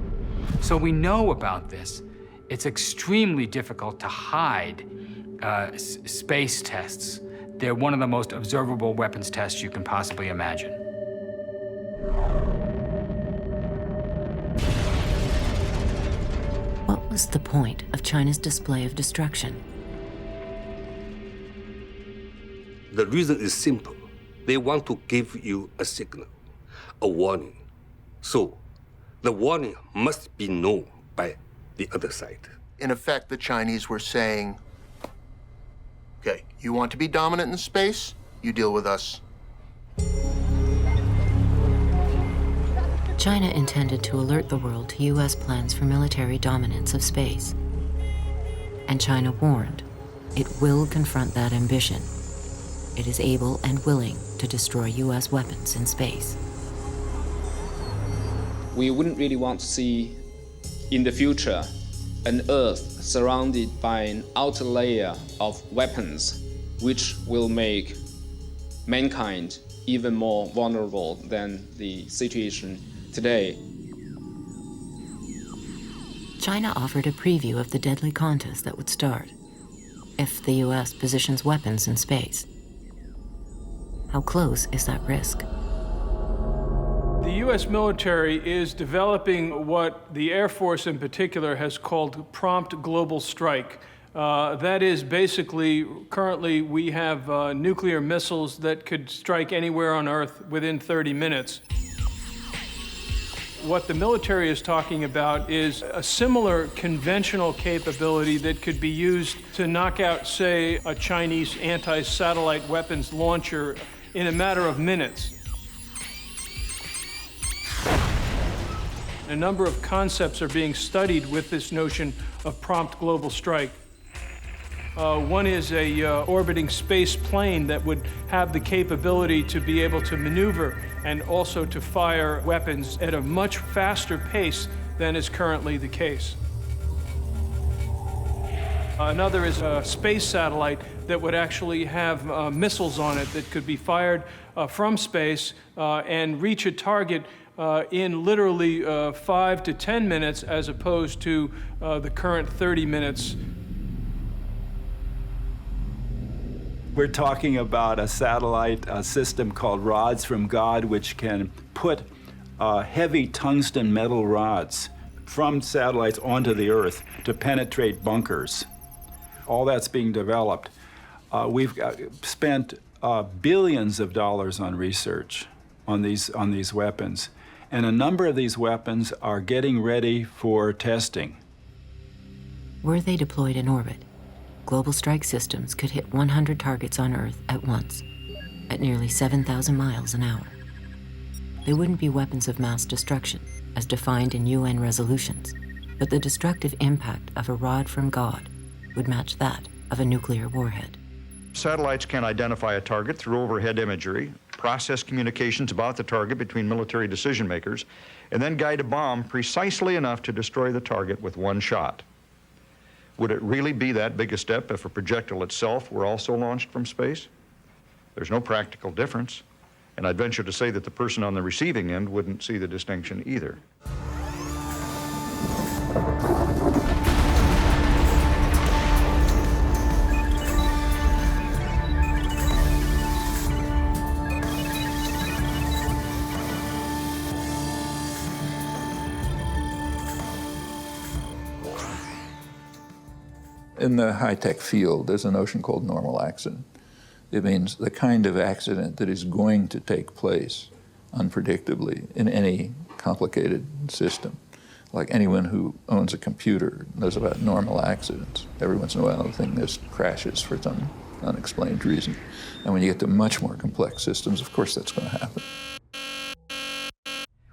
So we know about this. It's extremely difficult to hide space tests. They're one of the most observable weapons tests you can possibly imagine. What was the point of China's display of destruction? The reason is simple. They want to give you a signal, a warning. So the warning must be known by the other side. In effect, the Chinese were saying, okay, you want to be dominant in space? You deal with us. China intended to alert the world to U.S. plans for military dominance of space. And China warned, it will confront that ambition. It is able and willing to destroy U.S. weapons in space. We wouldn't really want to see, in the future, an Earth surrounded by an outer layer of weapons, which will make mankind even more vulnerable than the situation today. China offered a preview of the deadly contest that would start if the U.S. positions weapons in space. How close is that risk? The U.S. military is developing what the Air Force in particular has called prompt global strike. That is basically, currently we have nuclear missiles that could strike anywhere on Earth within 30 minutes. What the military is talking about is a similar conventional capability that could be used to knock out, say, a Chinese anti-satellite weapons launcher in a matter of minutes. A number of concepts are being studied with this notion of prompt global strike. One is a orbiting space plane that would have the capability to be able to maneuver and also to fire weapons at a much faster pace than is currently the case. Another is a space satellite that would actually have missiles on it that could be fired from space and reach a target in literally 5 to 10 minutes as opposed to the current 30 minutes. We're talking about a satellite system called Rods from God, which can put heavy tungsten metal rods from satellites onto the Earth to penetrate bunkers. All that's being developed. We've spent billions of dollars on research on these weapons, and a number of these weapons are getting ready for testing. Were they deployed in orbit, global strike systems could hit 100 targets on Earth at once, at nearly 7,000 miles an hour. They wouldn't be weapons of mass destruction, as defined in UN resolutions, but the destructive impact of a rod from God would match that of a nuclear warhead. Satellites can identify a target through overhead imagery, process communications about the target between military decision makers, and then guide a bomb precisely enough to destroy the target with one shot. Would it really be that big a step if a projectile itself were also launched from space? There's no practical difference, and I'd venture to say that the person on the receiving end wouldn't see the distinction either. In the high-tech field, there's a notion called normal accident. It means the kind of accident that is going to take place unpredictably in any complicated system. Like anyone who owns a computer knows about normal accidents. Every once in a while, the thing just crashes for some unexplained reason. And when you get to much more complex systems, of course that's going to happen.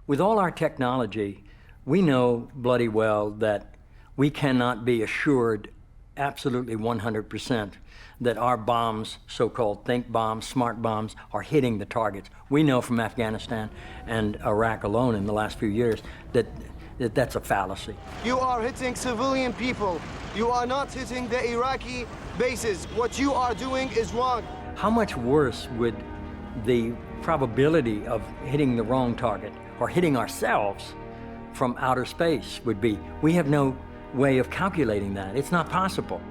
With all our technology, we know bloody well that we cannot be assured absolutely 100% that our bombs, so-called think bombs, smart bombs, are hitting the targets. We know from Afghanistan and Iraq alone in the last few years that that's a fallacy. You are hitting civilian people. You are not hitting the Iraqi bases. What you are doing is wrong. How much worse would the probability of hitting the wrong target or hitting ourselves from outer space would be? We have no way of calculating that. It's not possible.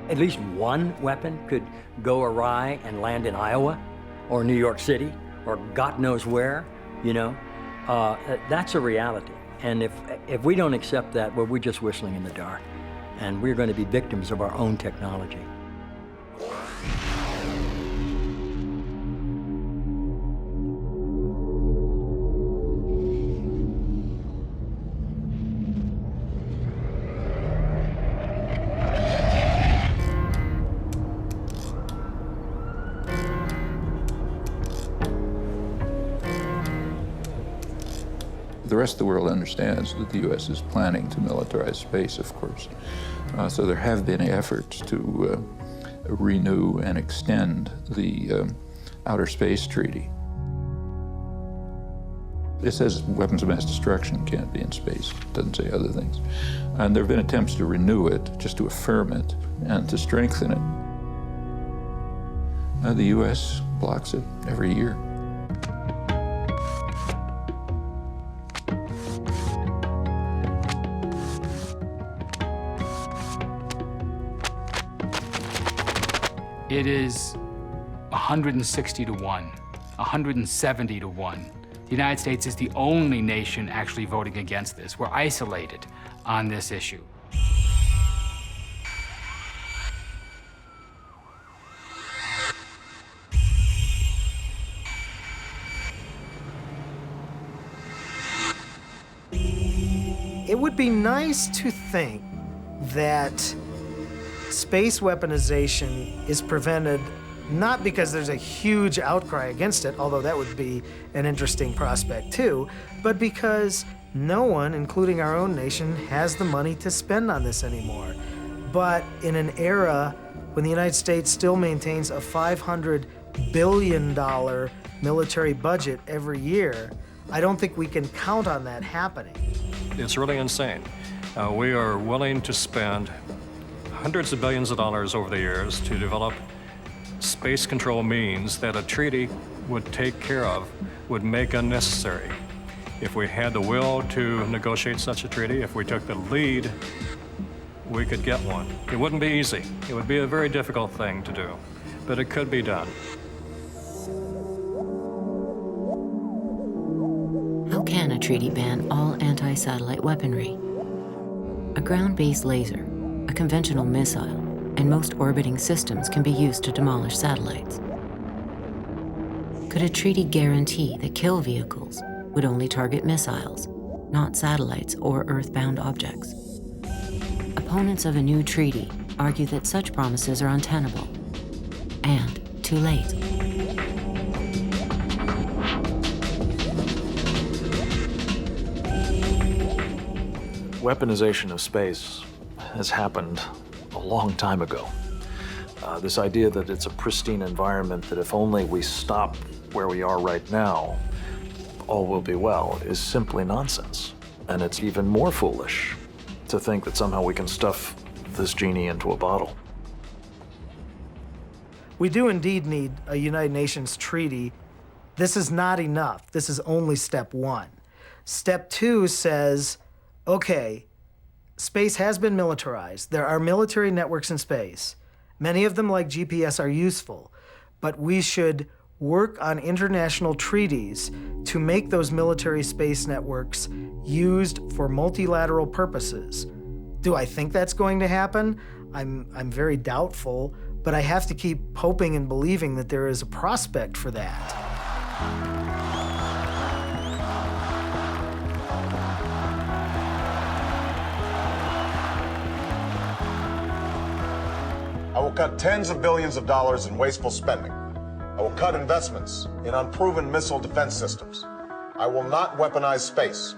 At least one weapon could go awry and land in Iowa or New York City or God knows where, you know. That's a reality. And if we don't accept that, well, we're just whistling in the dark. And we're going to be victims of our own technology. The rest of the world understands that the U.S. is planning to militarize space, of course. So there have been efforts to renew and extend the Outer Space Treaty. It says weapons of mass destruction can't be in space. It doesn't say other things. And there have been attempts to renew it, just to affirm it and to strengthen it. The U.S. blocks it every year. It is 160 to 1, 170 to 1. The United States is the only nation actually voting against this. We're isolated on this issue. It would be nice to think that space weaponization is prevented not because there's a huge outcry against it, although that would be an interesting prospect too, but because no one, including our own nation, has the money to spend on this anymore. But in an era when the United States still maintains a $500 billion military budget every year, I don't think we can count on that happening. It's really insane. We are willing to spend hundreds of billions of dollars over the years to develop space control means that a treaty would take care of, would make unnecessary. If we had the will to negotiate such a treaty, if we took the lead, we could get one. It wouldn't be easy. It would be a very difficult thing to do, but it could be done. How can a treaty ban all anti-satellite weaponry? A ground-based laser, a conventional missile, and most orbiting systems can be used to demolish satellites. Could a treaty guarantee that kill vehicles would only target missiles, not satellites or Earth-bound objects? Opponents of a new treaty argue that such promises are untenable, and too late. Weaponization of space has happened a long time ago. This idea that it's a pristine environment, that if only we stop where we are right now, all will be well, is simply nonsense. And it's even more foolish to think that somehow we can stuff this genie into a bottle. We do indeed need a United Nations treaty. This is not enough. This is only step one. Step two says, okay, space has been militarized. There are military networks in space. Many of them, like GPS, are useful, but we should work on international treaties to make those military space networks used for multilateral purposes. Do I think that's going to happen? I'm very doubtful, but I have to keep hoping and believing that there is a prospect for that. I will cut tens of billions of dollars in wasteful spending. I will cut investments in unproven missile defense systems. I will not weaponize space.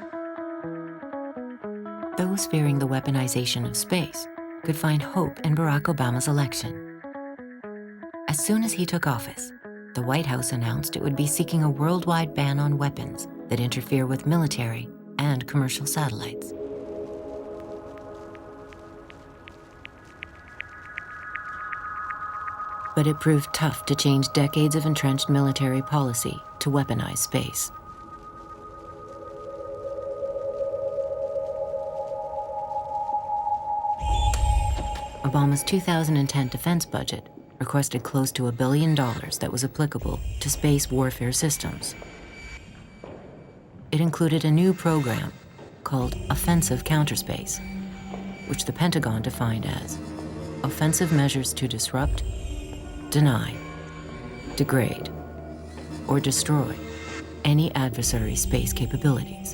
Those fearing the weaponization of space could find hope in Barack Obama's election. As soon as he took office, the White House announced it would be seeking a worldwide ban on weapons that interfere with military and commercial satellites. But it proved tough to change decades of entrenched military policy to weaponize space. Obama's 2010 defense budget requested close to $1 billion that was applicable to space warfare systems. It included a new program called Offensive Counterspace, which the Pentagon defined as offensive measures to disrupt, deny, degrade, or destroy any adversary's space capabilities.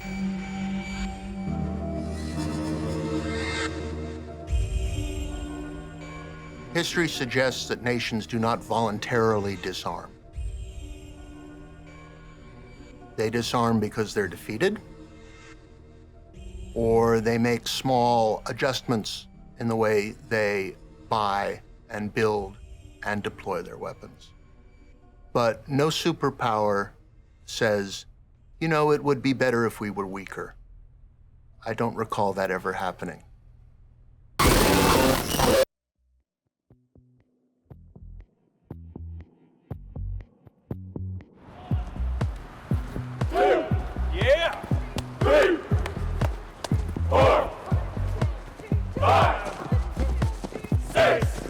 History suggests that nations do not voluntarily disarm. They disarm because they're defeated, or they make small adjustments in the way they buy and build and deploy their weapons. But no superpower says, you know, it would be better if we were weaker. I don't recall that ever happening. Yeah! 3, 4, 5, 6,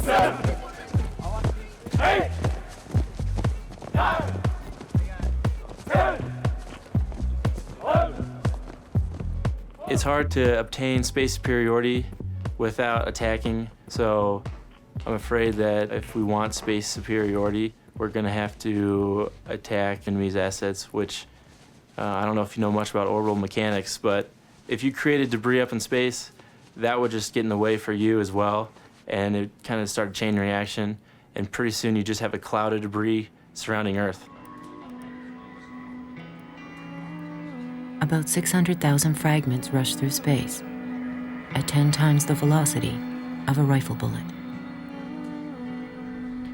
7, 8, 9, 10, 11. It's hard to obtain space superiority without attacking, so I'm afraid that if we want space superiority, we're going to have to attack enemies' assets, which I don't know if you know much about orbital mechanics, but if you created debris up in space, that would just get in the way for you as well, and it kind of started a chain reaction, and pretty soon you just have a cloud of debris surrounding Earth. About 600,000 fragments rush through space at 10 times the velocity of a rifle bullet.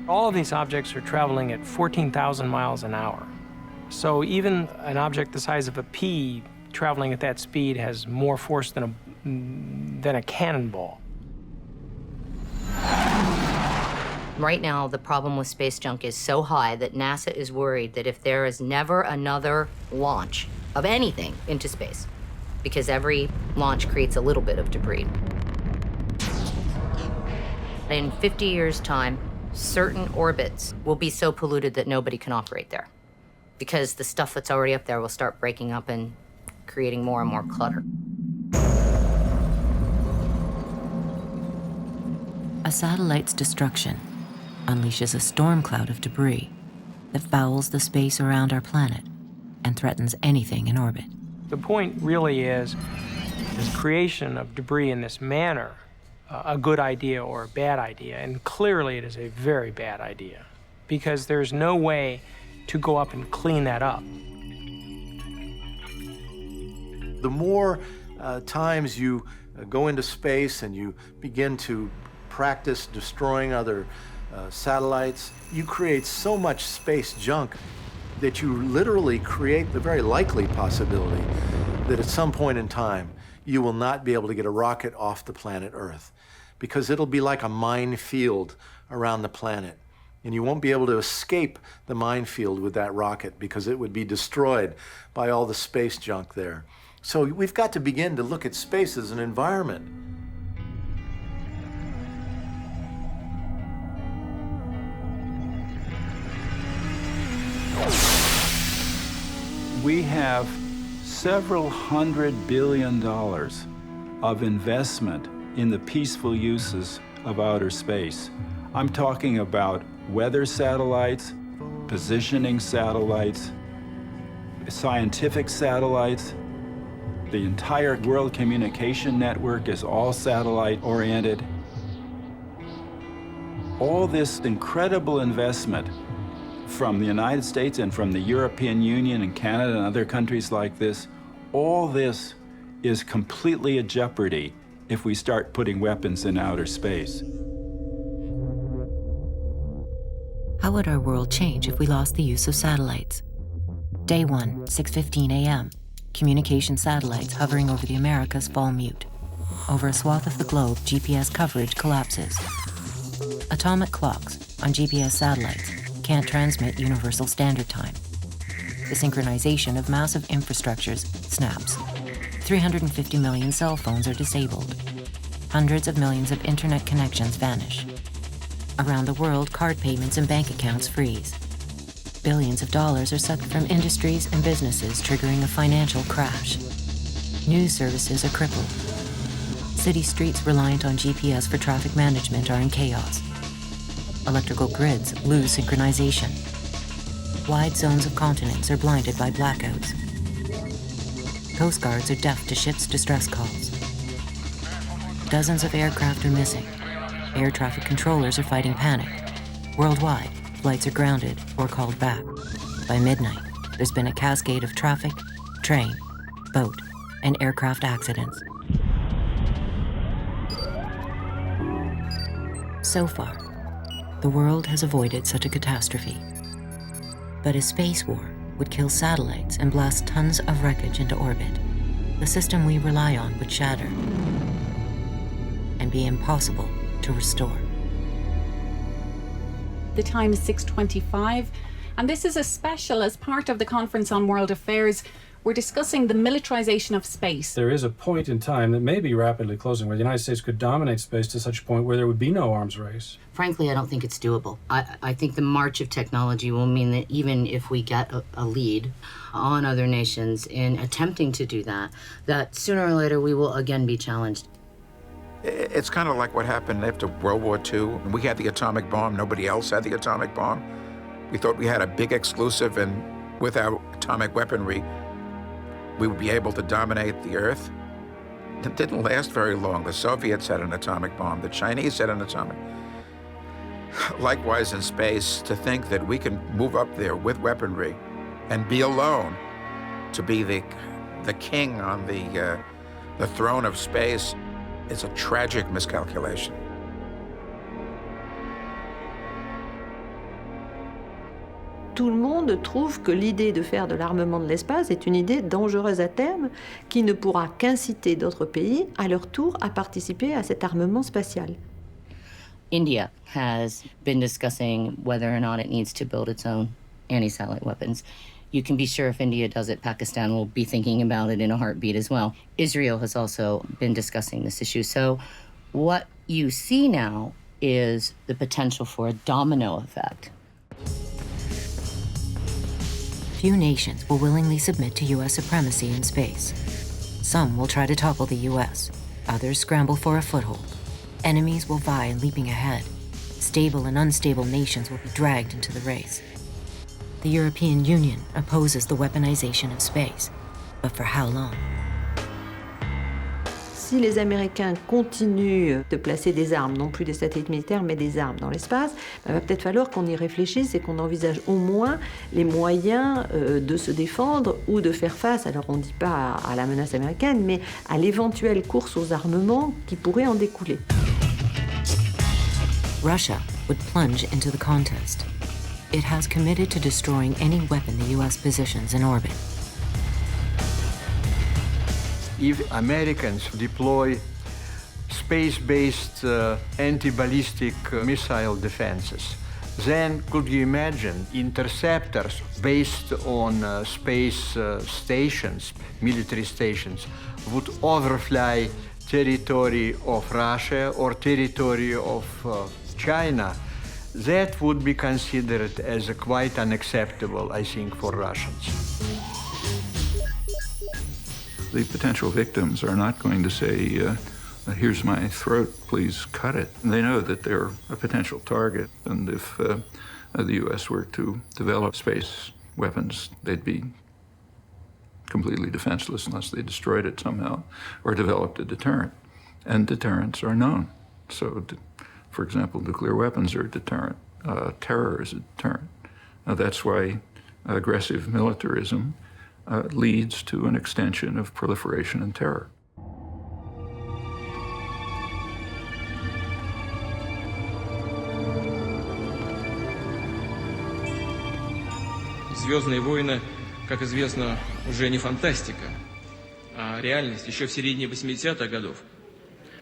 All of these objects are traveling at 14,000 miles an hour. So even an object the size of a pea traveling at that speed has more force than a cannonball. Right now, the problem with space junk is so high that NASA is worried that if there is never another launch of anything into space, because every launch creates a little bit of debris, In 50 years' time, certain orbits will be so polluted that nobody can operate there because the stuff that's already up there will start breaking up and creating more and more clutter. A satellite's destruction unleashes a storm cloud of debris that fouls the space around our planet and threatens anything in orbit. The point really is creation of debris in this manner a good idea or a bad idea? And clearly it is a very bad idea because there's no way to go up and clean that up. The more times you go into space and you begin to practice destroying other satellites, you create so much space junk that you literally create the very likely possibility that at some point in time you will not be able to get a rocket off the planet Earth, because it'll be like a minefield around the planet. And you won't be able to escape the minefield with that rocket because it would be destroyed by all the space junk there. So we've got to begin to look at space as an environment. We have several $100 billion of investment in the peaceful uses of outer space. I'm talking about weather satellites, positioning satellites, scientific satellites. The entire world communication network is all satellite-oriented. All this incredible investment from the United States and from the European Union and Canada and other countries like this, all this is completely at jeopardy if we start putting weapons in outer space. How would our world change if we lost the use of satellites? Day 1, 6:15 a.m. Communication satellites hovering over the Americas fall mute. Over a swath of the globe, GPS coverage collapses. Atomic clocks on GPS satellites can't transmit universal standard time. The synchronization of massive infrastructures snaps. 350 million cell phones are disabled. Hundreds of millions of internet connections vanish. Around the world, card payments and bank accounts freeze. Billions of dollars are sucked from industries and businesses, triggering a financial crash. News services are crippled. City streets reliant on GPS for traffic management are in chaos. Electrical grids lose synchronization. Wide zones of continents are blinded by blackouts. Coast guards are deaf to ships' distress calls. Dozens of aircraft are missing. Air traffic controllers are fighting panic. Worldwide, flights are grounded or called back. By midnight, there's been a cascade of traffic, train, boat, and aircraft accidents. So far, the world has avoided such a catastrophe. But a space war would kill satellites and blast tons of wreckage into orbit. The system we rely on would shatter and be impossible to restore. The time is 6:25, and this is a special as part of the Conference on World Affairs. We're discussing the militarization of space. There is a point in time that may be rapidly closing where the United States could dominate space to such a point where there would be no arms race. Frankly, I don't think it's doable. I think the march of technology will mean that even if we get a lead on other nations in attempting to do that, that sooner or later we will again be challenged. It's kind of like what happened after World War II. We had the atomic bomb, nobody else had the atomic bomb. We thought we had a big exclusive, and with our atomic weaponry, we would be able to dominate the Earth. It didn't last very long. The Soviets had an atomic bomb. The Chinese had an atomic. Likewise in space, to think that we can move up there with weaponry and be alone to be the king on the throne of space is a tragic miscalculation. Tout le monde trouve que l'idée de faire de l'armement de l'espace est une idée dangereuse à terme qui ne pourra qu'inciter d'autres pays à leur tour à participer à cet armement spatial. India has been discussing whether or not it needs to build its own anti-satellite weapons. You can be sure if India does it, Pakistan will be thinking about it in a heartbeat as well. Israel has also been discussing this issue. So what you see now is the potential for a domino effect. Few nations will willingly submit to U.S. supremacy in space. Some will try to topple the U.S., others scramble for a foothold. Enemies will vie in leaping ahead. Stable and unstable nations will be dragged into the race. The European Union opposes the weaponization of space, but for how long? Si les Américains continuent de placer des armes, non plus des satellites militaires, mais des armes dans l'espace, il va peut-être falloir qu'on y réfléchisse et qu'on envisage au moins les moyens de se défendre ou de faire face, alors on ne dit pas à la menace américaine, mais à l'éventuelle course aux armements qui pourrait en découler. Russia would plunge into the contest. It has committed to destroying any weapon the U.S. positions in orbit. If Americans deploy space-based anti-ballistic missile defenses, then could you imagine interceptors based on space stations, military stations, would overfly territory of Russia or territory of China? That would be considered as quite unacceptable, I think, for Russians. The potential victims are not going to say, here's my throat, please cut it. And they know that they're a potential target, and if the U.S. were to develop space weapons, they'd be completely defenseless unless they destroyed it somehow or developed a deterrent. And deterrents are known. So, for example, nuclear weapons are a deterrent. Terror is a deterrent. That's why aggressive militarism leads to an extension of proliferation and terror. «Звездные войны», как известно, уже не фантастика, а реальность еще в середине 80-х годов.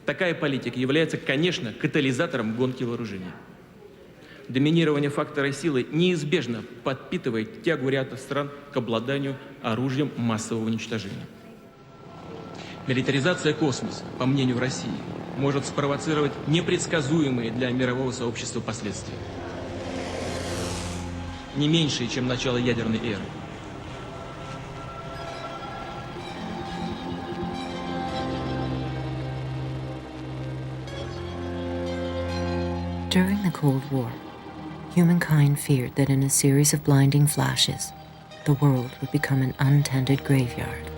Такая политика является, конечно, катализатором гонки вооружений. Доминирование фактора силы неизбежно подпитывает тягу ряда стран к обладанию оружием массового уничтожения. Милитаризация космоса, по мнению России, может спровоцировать непредсказуемые для мирового сообщества последствия. Не меньшие, чем начало ядерной эры. During the Cold War, humankind feared that in a series of blinding flashes, the world would become an untended graveyard.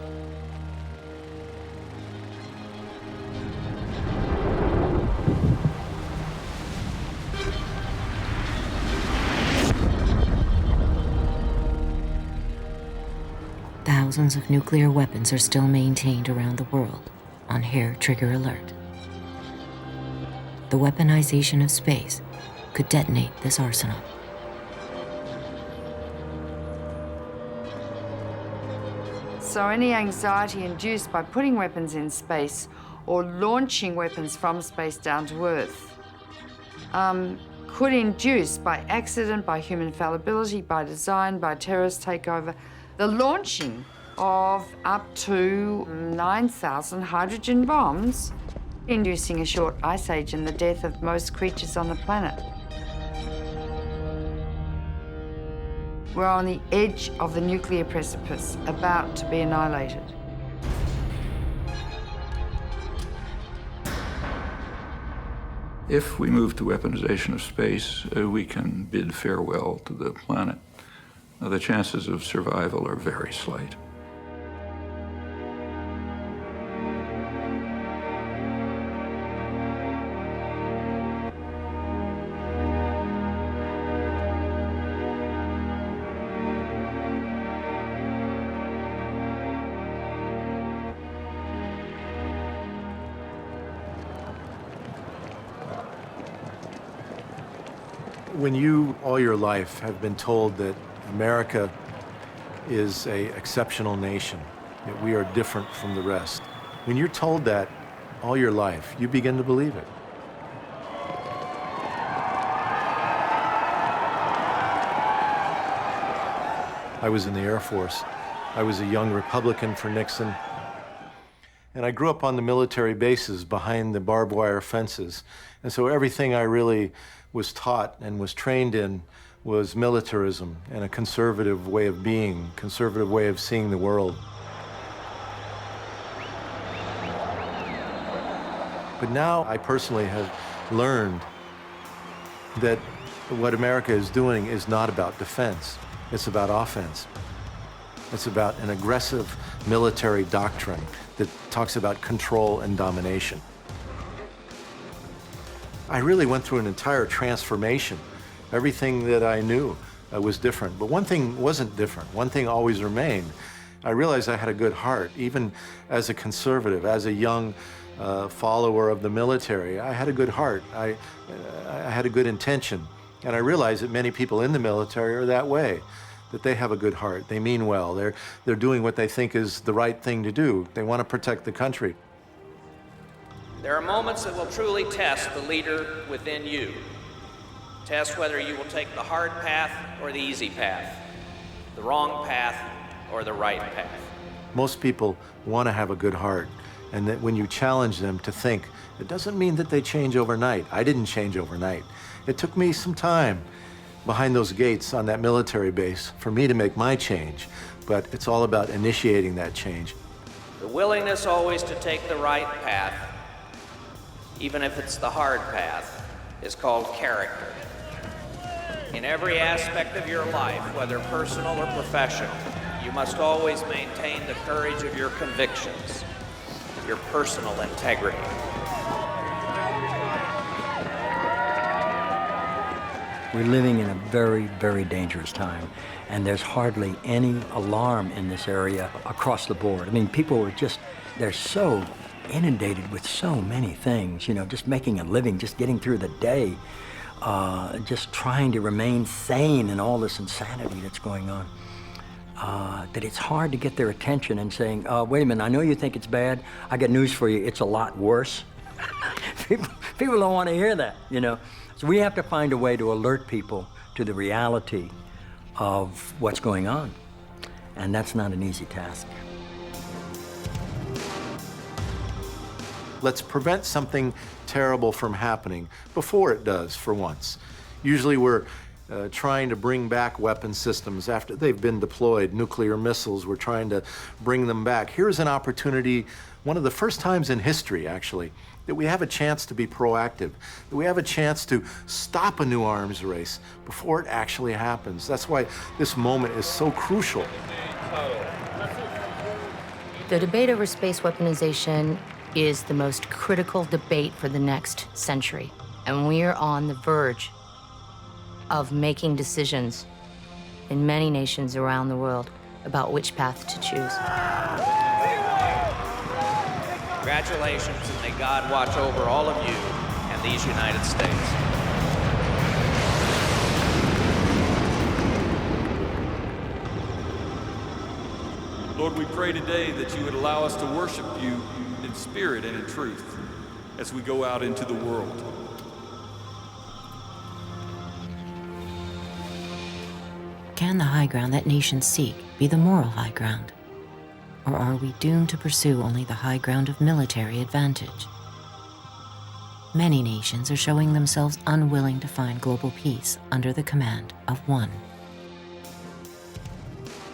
Thousands of nuclear weapons are still maintained around the world on hair trigger alert. The weaponization of space could detonate this arsenal. So any anxiety induced by putting weapons in space or launching weapons from space down to Earth could induce, by accident, by human fallibility, by design, by terrorist takeover, the launching of up to 9,000 hydrogen bombs, inducing a short ice age and the death of most creatures on the planet. We're on the edge of the nuclear precipice, about to be annihilated. If we move to weaponization of space, we can bid farewell to the planet. The chances of survival are very slight. When you, all your life, have been told that America is an exceptional nation, that we are different from the rest, when you're told that all your life, you begin to believe it. I was in the Air Force. I was a young Republican for Nixon. And I grew up on the military bases behind the barbed wire fences. And so everything I really was taught and was trained in was militarism and a conservative way of being, conservative way of seeing the world. But now I personally have learned that what America is doing is not about defense, it's about offense. It's about an aggressive military doctrine that talks about control and domination. I really went through an entire transformation. Everything that I knew was different, but one thing wasn't different. One thing always remained. I realized I had a good heart, even as a conservative, as a young follower of the military. I had a good heart. I had a good intention. And I realize that many people in the military are that way, that they have a good heart. They mean well. They're doing what they think is the right thing to do. They want to protect the country. There are moments that will truly test the leader within you. Test whether you will take the hard path or the easy path, the wrong path or the right path. Most people want to have a good heart, and that when you challenge them to think, it doesn't mean that they change overnight. I didn't change overnight. It took me some time behind those gates on that military base for me to make my change, but it's all about initiating that change. The willingness always to take the right path, even if it's the hard path, is called character. In every aspect of your life, whether personal or professional, you must always maintain the courage of your convictions, your personal integrity. We're living in a very, very dangerous time, and there's hardly any alarm in this area across the board. I mean, people are just, they're so inundated with so many things, you know, just making a living, just getting through the day, just trying to remain sane in all this insanity that's going on, that it's hard to get their attention and saying, wait a minute, I know you think it's bad. I got news for you, it's a lot worse. People don't want to hear that, you know. So we have to find a way to alert people to the reality of what's going on. And that's not an easy task. Let's prevent something terrible from happening before it does, for once. Usually we're trying to bring back weapon systems after they've been deployed, nuclear missiles, we're trying to bring them back. Here's an opportunity, one of the first times in history, actually, that we have a chance to be proactive, that we have a chance to stop a new arms race before it actually happens. That's why this moment is so crucial. The debate over space weaponization is the most critical debate for the next century. And we are on the verge of making decisions in many nations around the world about which path to choose. Congratulations, and may God watch over all of you and these United States. Lord, we pray today that you would allow us to worship you in spirit and in truth as we go out into the world. Can the high ground that nations seek be the moral high ground? Or are we doomed to pursue only the high ground of military advantage? Many nations are showing themselves unwilling to find global peace under the command of one.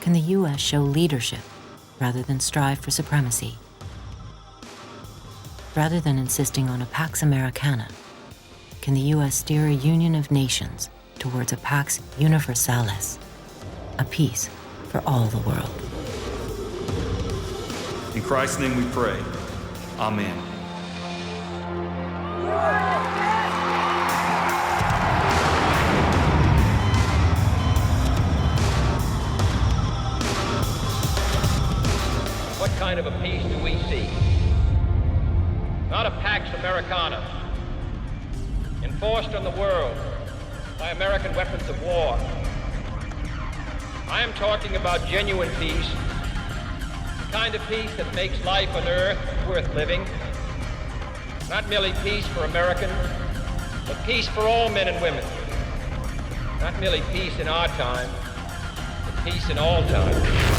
Can the U.S. show leadership rather than strive for supremacy? Rather than insisting on a Pax Americana, can the U.S. steer a union of nations towards a Pax Universalis, a peace for all the world? In Christ's name we pray. Amen. What kind of a peace do we seek? Not a Pax Americana, enforced on the world by American weapons of war. I am talking about genuine peace, the kind of peace that makes life on Earth worth living. Not merely peace for Americans, but peace for all men and women. Not merely peace in our time, but peace in all time.